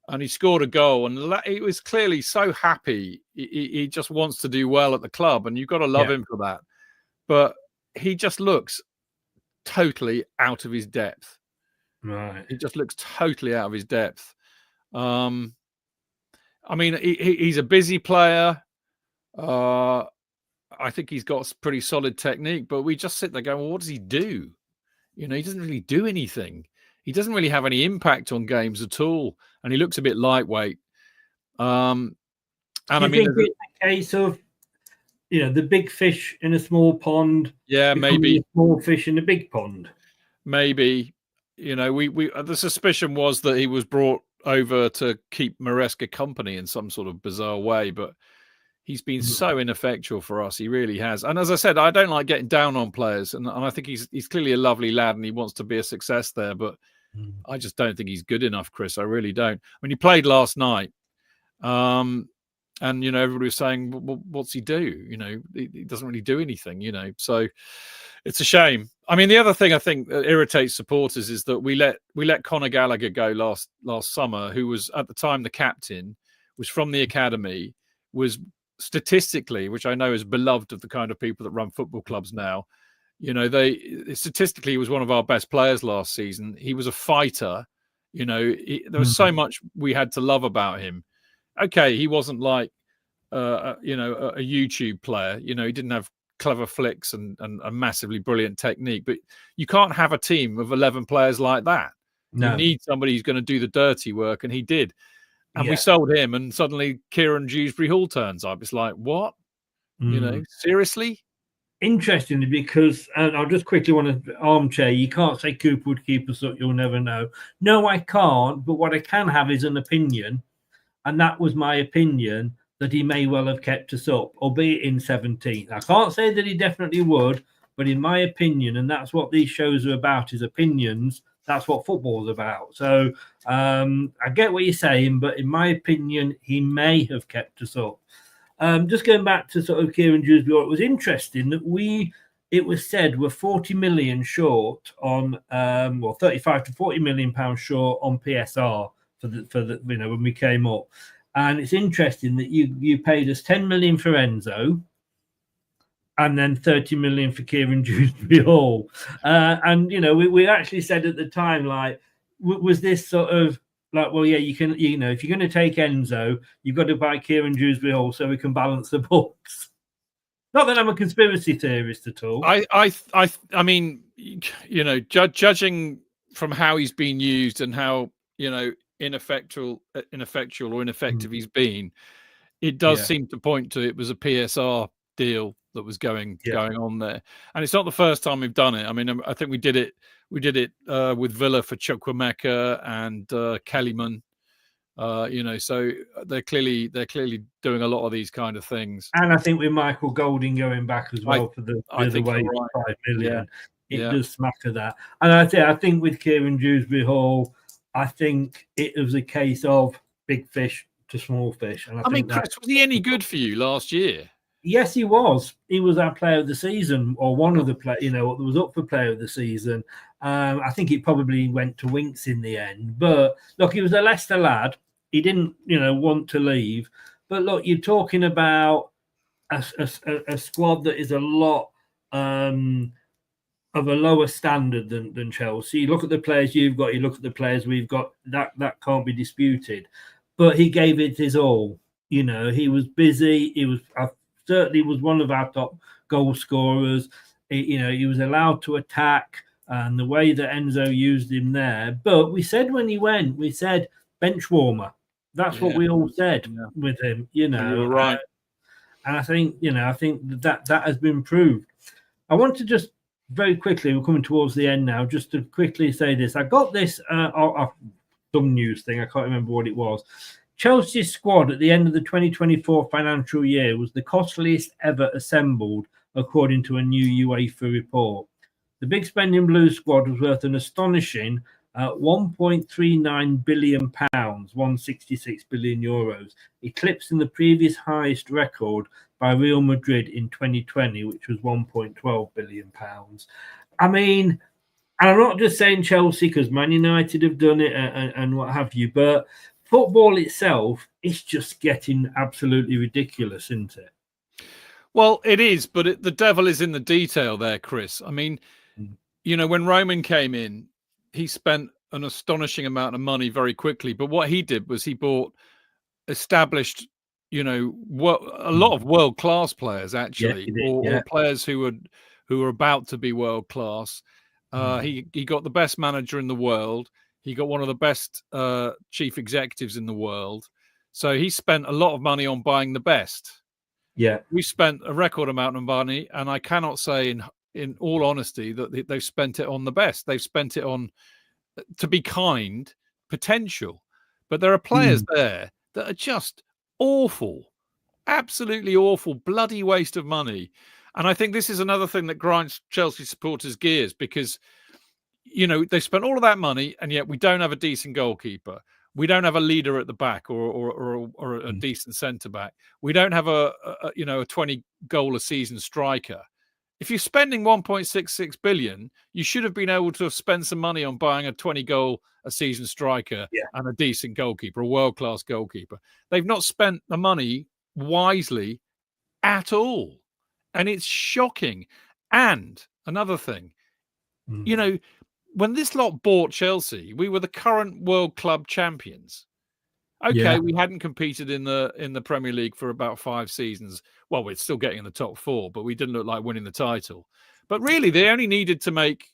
and he scored a goal, and he was clearly so happy. He just wants to do well at the club, and you've got to love him for that. But he just looks totally out of his depth. Right. He just looks totally out of his depth. I mean, he's a busy player. I think he's got pretty solid technique, but we just sit there going, well, what does he do? You know, he doesn't really do anything. He doesn't really have any impact on games at all. And he looks a bit lightweight. And Do you think it's a case of, the big fish in a small pond? Yeah, maybe. A small fish in a big pond. Maybe. We the suspicion was that he was brought over to keep Maresca company in some sort of bizarre way, but he's been so ineffectual for us. He really has. And as I said, I don't like getting down on players, and I think he's clearly a lovely lad and he wants to be a success there, but I just don't think he's good enough, Chris. I really don't. When he played last night, and everybody was saying, well, what's he do? He doesn't really do anything, so it's a shame. I mean, the other thing I think that irritates supporters is that we let Conor Gallagher go last summer, who was at the time the captain, was from the academy, was statistically, which I know is beloved of the kind of people that run football clubs now, statistically he was one of our best players last season. He was a fighter. There was so much we had to love about him. Okay, he wasn't like a YouTube player. He didn't have clever flicks and a massively brilliant technique, but you can't have a team of 11 players like that. No. You need somebody who's going to do the dirty work, and he did. And we sold him, and suddenly Kieran Dewsbury-Hall turns up. It's like, what? Seriously? Interestingly, because I'll just quickly want to armchair. You can't say Cooper would keep us up. You'll never know. No, I can't. But what I can have is an opinion, and that was my opinion, that he may well have kept us up, albeit in 17th. I can't say that he definitely would, but in my opinion, and that's what these shows are about, is opinions. That's what football's about. So I get what you're saying, but in my opinion, he may have kept us up. Just going back to sort of Kieran Dewsbury, it was interesting that it was said we're 40 million short on, 35 to 40 million pounds short on PSR for the when we came up. And it's interesting that you paid us 10 million for Enzo, and then 30 million for Kieran Dewsbury-Hall. And we actually said at the time, like, was this sort of like, well, yeah, you can, if you're going to take Enzo, you've got to buy Kieran Dewsbury-Hall so we can balance the books. Not that I'm a conspiracy theorist at all. I mean, judging from how he's been used and how ineffectual or ineffective he's been, it does seem to point to it was a PSR deal that was going on there. And it's not the first time we've done it. I mean, I think we did it with Villa for Chukwuemeka and Kellyman. So they're clearly doing a lot of these kind of things. And I think with Michael Golding going back as well for the other way, right. 5 million, it does smack of that. And I think with Kieran Dewsbury-Hall, I think it was a case of big fish to small fish. And I mean, Chris, was he any good for you last year? Yes, he was. He was our player of the season, or one of the players, that was up for player of the season. I think it probably went to Winks in the end. But look, he was a Leicester lad. He didn't, want to leave. But look, you're talking about a squad that is a lot of a lower standard than Chelsea. You look at the players you've got, you look at the players we've got, that can't be disputed. But he gave it his all. He was busy. He was certainly was one of our top goal scorers. He was allowed to attack, and the way that Enzo used him there. But we said when he went, we said bench warmer. That's what we all said with him. You were right. And I think that has been proved. I want to just very quickly, we're coming towards the end now, just to quickly say this. I got this some news thing. I can't remember what it was. Chelsea's squad at the end of the 2024 financial year was the costliest ever assembled, according to a new UEFA report. The Big Spending Blues squad was worth an astonishing £1.39 billion, 166 billion euros, eclipsing the previous highest record by Real Madrid in 2020, which was £1.12 billion. I mean, and I'm not just saying Chelsea because Man United have done it and what have you, but football itself is just getting absolutely ridiculous, isn't it? Well, it is, but the devil is in the detail there, Chris. I mean, when Roman came in, he spent an astonishing amount of money very quickly. But what he did was he bought established, a lot of world-class players, actually, or players who were about to be world-class. He got the best manager in the world. He got one of the best chief executives in the world. So he spent a lot of money on buying the best. Yeah. We spent a record amount of money, and I cannot say in all honesty that they've spent it on the best. They've spent it on, to be kind, potential. But there are players there that are just awful, absolutely awful, bloody waste of money. And I think this is another thing that grinds Chelsea supporters' gears, because, they spent all of that money, and yet we don't have a decent goalkeeper. We don't have a leader at the back or a decent centre back. We don't have a 20 goal a season striker. If you're spending 1.66 billion, you should have been able to have spent some money on buying a 20 goal a season striker and a decent goalkeeper, a world-class goalkeeper. They've not spent the money wisely at all. And it's shocking. And another thing, when this lot bought Chelsea, we were the current world club champions. Okay, we hadn't competed in the Premier League for about 5 seasons. Well, we're still getting in the top 4, but we didn't look like winning the title. But really, they only needed to make,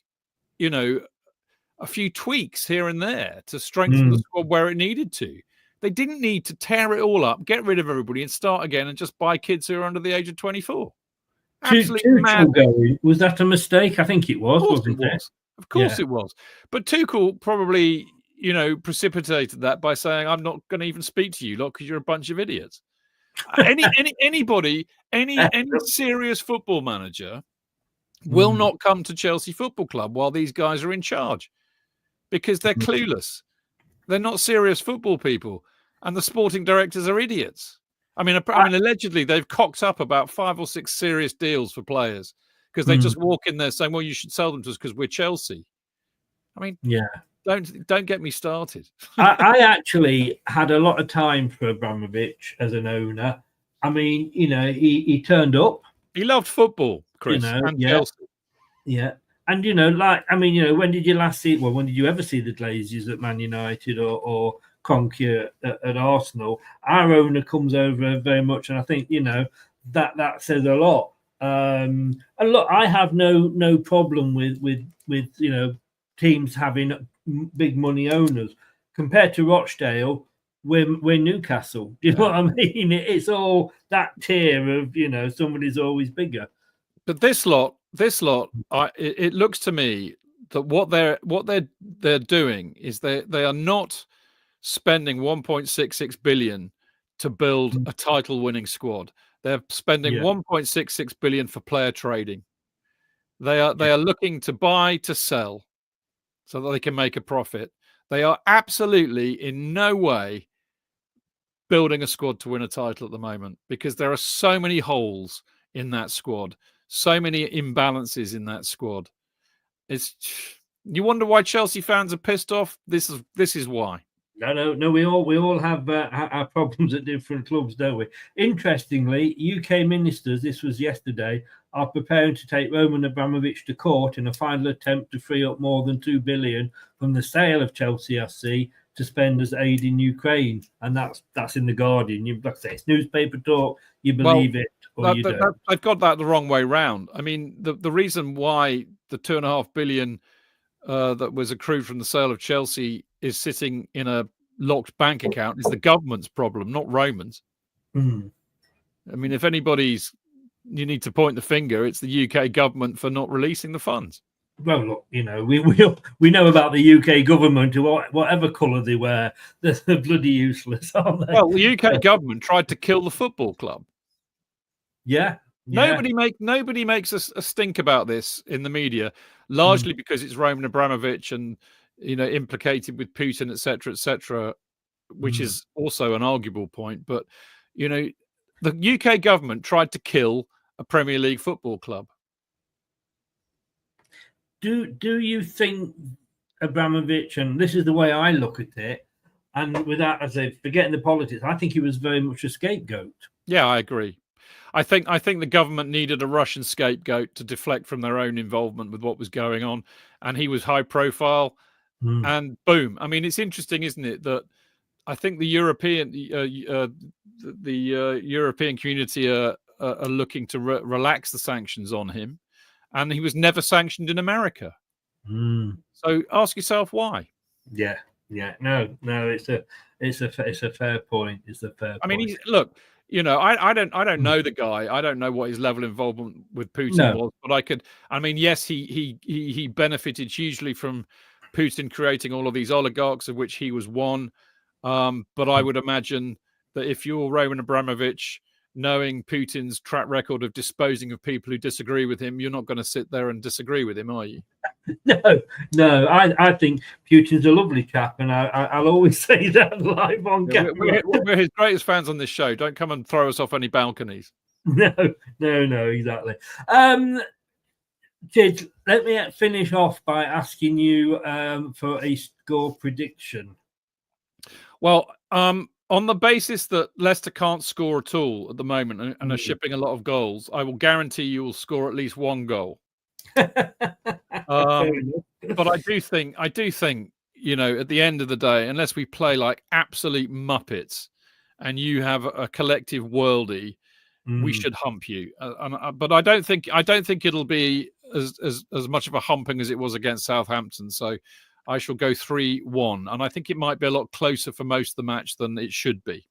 a few tweaks here and there to strengthen the squad where it needed to. They didn't need to tear it all up, get rid of everybody, and start again and just buy kids who are under the age of 24. Absolutely mad. Was that a mistake? I think it was, wasn't it? Of course it was. But Tuchel probably, precipitated that by saying, I'm not going to even speak to you lot because you're a bunch of idiots. Anybody, any serious football manager will not come to Chelsea Football Club while these guys are in charge, because they're clueless. They're not serious football people, and the sporting directors are idiots. I mean, allegedly they've cocked up about 5 or 6 serious deals for players because they just walk in there saying, well, you should sell them to us because we're Chelsea. I mean, don't get me started. I actually had a lot of time for Abramovich as an owner. I mean, he turned up. He loved football, Chris, and Chelsea. Yeah. And, when did you last see, when did you ever see the Glazers at Man United or Kroenke at Arsenal? Our owner comes over very much, and I think, that says a lot. And look, I have no problem with teams having big money owners. Compared to Rochdale, we're Newcastle. Do you know what I mean? It's all that tier of somebody's always bigger. But this lot, it looks to me that what they're doing is they are not spending 1.66 billion to build a title-winning squad. They're spending 1.66 billion for player trading. They are looking to buy to sell so that they can make a profit. They are absolutely in no way building a squad to win a title at the moment, because there are so many holes in that squad, so many imbalances in that squad. You wonder why Chelsea fans are pissed off. This is why. No. We all have our problems at different clubs, don't we? Interestingly, UK ministers, this was yesterday, are preparing to take Roman Abramovich to court in a final attempt to free up more than 2 billion from the sale of Chelsea FC to spend as aid in Ukraine, and that's in the Guardian. Like I say, it's newspaper talk. You believe it or you don't. I've got that the wrong way round. I mean, the reason why the 2.5 billion that was accrued from the sale of Chelsea is sitting in a locked bank account is the government's problem, not Roman's. I mean, if you need to point the finger, it's the UK government for not releasing the funds. Well, look, we know about the UK government, whatever colour they wear, they're bloody useless, aren't they? Well, the UK government tried to kill the football club. Yeah. Nobody makes a stink about this in the media, largely because it's Roman Abramovich and implicated with Putin, etc., which is also an arguable point. But the UK government tried to kill a Premier League football club. Do you think Abramovich, and this is the way I look at it, and without, as I forgetting the politics, I think he was very much a scapegoat. Yeah, I agree. I think the government needed a Russian scapegoat to deflect from their own involvement with what was going on, and he was high profile. and boom. I mean, it's interesting, isn't it, that I think the European European community are looking to relax the sanctions on him, and he was never sanctioned in America. So ask yourself why. Yeah. No, it's a fair point. It's a fair point. I mean, look, you know, I don't know the guy. I don't know what his level of involvement with Putin was, but I mean, yes, he benefited hugely from Putin creating all of these oligarchs, of which he was one. But I would imagine that if you're Roman Abramovich, knowing Putin's track record of disposing of people who disagree with him, you're not going to sit there and disagree with him, are you? No. I think Putin's a lovely chap, and I'll always say that live on camera. We're his greatest fans on this show. Don't come and throw us off any balconies. No, exactly. Jid, let me finish off by asking you for a score prediction. Well, on the basis that Leicester can't score at all at the moment and are shipping a lot of goals, I will guarantee you will score at least one goal. But I do think, you know, at the end of the day, unless we play like absolute muppets and you have a collective worldie, we should hump you. But I don't think it'll be as much of a humping as it was against Southampton. So I shall go 3-1, and I think it might be a lot closer for most of the match than it should be.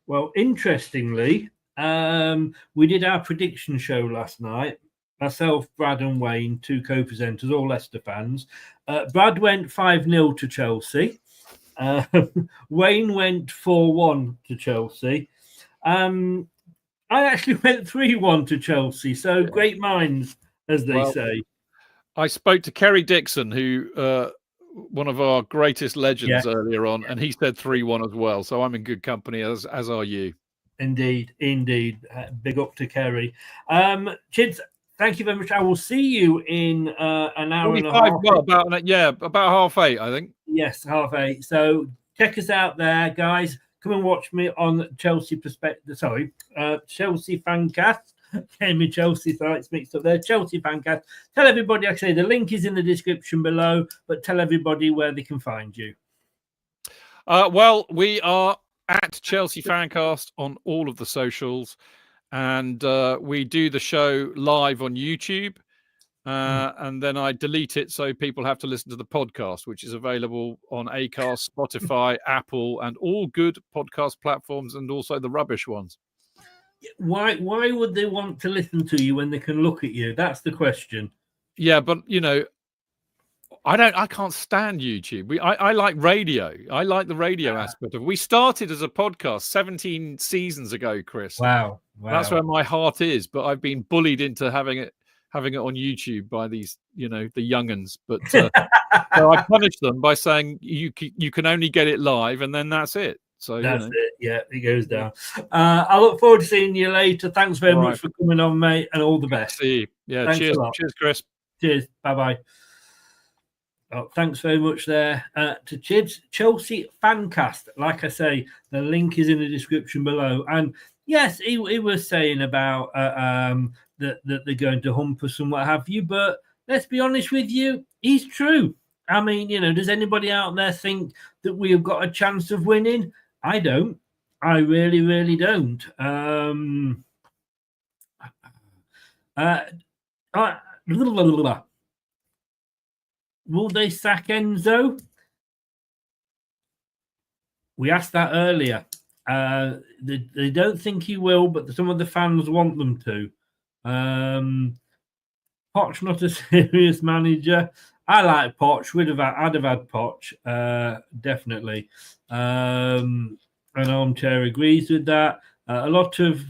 Well, interestingly, we did our prediction show last night. Myself, Brad and Wayne, two co-presenters, all Leicester fans. Brad went 5-0 to Chelsea. Wayne went 4-1 to Chelsea. I actually went 3-1 to Chelsea. So great minds, as they say. I spoke to Kerry Dixon, who one of our greatest legends earlier on, and he said 3-1 as well. So I'm in good company, as are you. Indeed. Big up to Kerry. Chids, thank you very much. I will see you in an hour and a half. Well, about 8:30, I think. Yes, 8:30. So check us out there, guys. Come and watch me on Chelsea Fancast. Came in Chelsea sites mixed up there. Chelsea Fancast. Tell everybody, like I say, the link is in the description below, but tell everybody where they can find you. Well, we are at Chelsea Fancast on all of the socials, and we do the show live on YouTube, and then I delete it so people have to listen to the podcast, which is available on Acast, Spotify, Apple, and all good podcast platforms, and also the rubbish ones. Why would they want to listen to you when they can look at you? That's the question. Yeah, but you know, I can't stand YouTube. I like radio. I like the radio aspect of it. We started as a podcast 17 seasons ago, Chris. Wow. That's where my heart is, but I've been bullied into having it on YouTube by these, you know, the young'uns. But so I punished them by saying you can only get it live, and then that's it. So that's it. Yeah, it goes down. I look forward to seeing you later. Thanks very much for coming on, mate, and all the best. See you. Yeah, thanks. Cheers, Chris. Cheers. Bye. Oh, thanks very much there to Chids. Chelsea Fancast. Like I say, the link is in the description below. And yes, he was saying about that they're going to hump us and what have you. But let's be honest with you, he's true. I mean, you know, does anybody out there think that we have got a chance of winning? I don't. I really, really don't. Will they sack Enzo? We asked that earlier. They don't think he will, but some of the fans want them to. Poch not a serious manager. I like Poch. I'd have had Poch, definitely. An armchair agrees with that. A lot of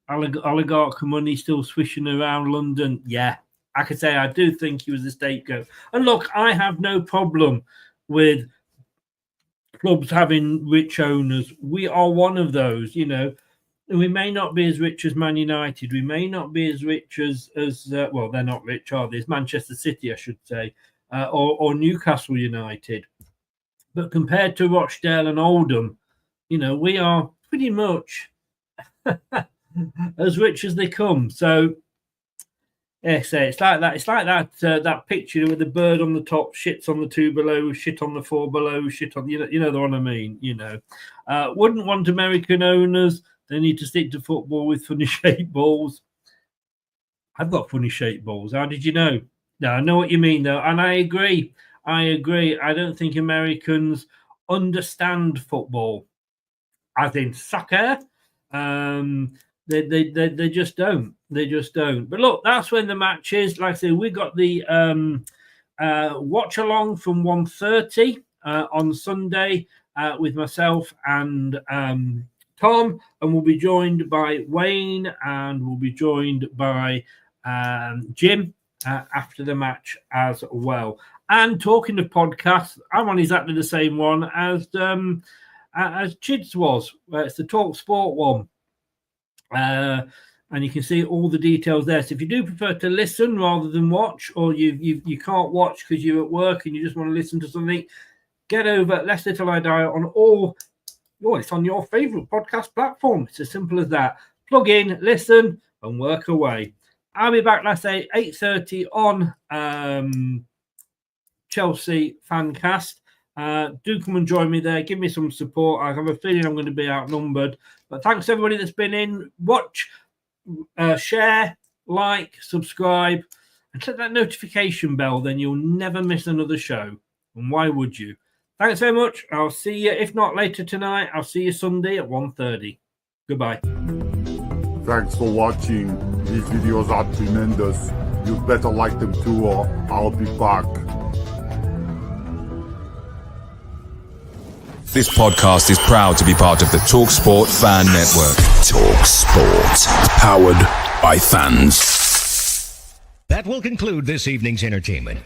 oligarch money still swishing around London. Yeah, I could say I do think he was a scapegoat. And look, I have no problem with clubs having rich owners. We are one of those, you know. We may not be as rich as Man United. We may not be as rich as well, they're not rich, are they? It's Manchester City, I should say, or Newcastle United. But compared to Rochdale and Oldham, you know, we are pretty much as rich as they come. So Yes, it's like that. It's like that picture with the bird on the top, shits on the two below, shit on the four below, shit on you know the one I mean. Wouldn't want American owners. They need to stick to football with funny shaped balls. I've got funny shaped balls. How did you know? No, I know what you mean though, and I agree. I don't think Americans understand football, as in soccer. They just don't. They just don't. But look, that's when the match is. Like I say, we got the watch along from 1:30 on Sunday with myself and Tom, and we'll be joined by Wayne, and we'll be joined by Jim after the match as well. And talking of podcasts, I'm on exactly the same one as Chids was. It's the Talk Sport one. And you can see all the details there. So if you do prefer to listen rather than watch, or you can't watch because you're at work and you just want to listen to something, get over Leicester Till I Die on all. Oh, it's on your favourite podcast platform. It's as simple as that. Plug in, listen, and work away. I'll be back, let's say, 8:30 on Chelsea Fancast. Do come and join me there. Give me some support. I have a feeling I'm going to be outnumbered. But thanks to everybody that's been in. Watch, share, like, subscribe, and click that notification bell. Then you'll never miss another show. And why would you? Thanks very much. I'll see you, if not later tonight, I'll see you Sunday at 1:30. Goodbye. Thanks for watching. These videos are tremendous. You better like them too, or I'll be back. This podcast is proud to be part of the TalkSport Fan Network. TalkSport. Powered by fans. That will conclude this evening's entertainment.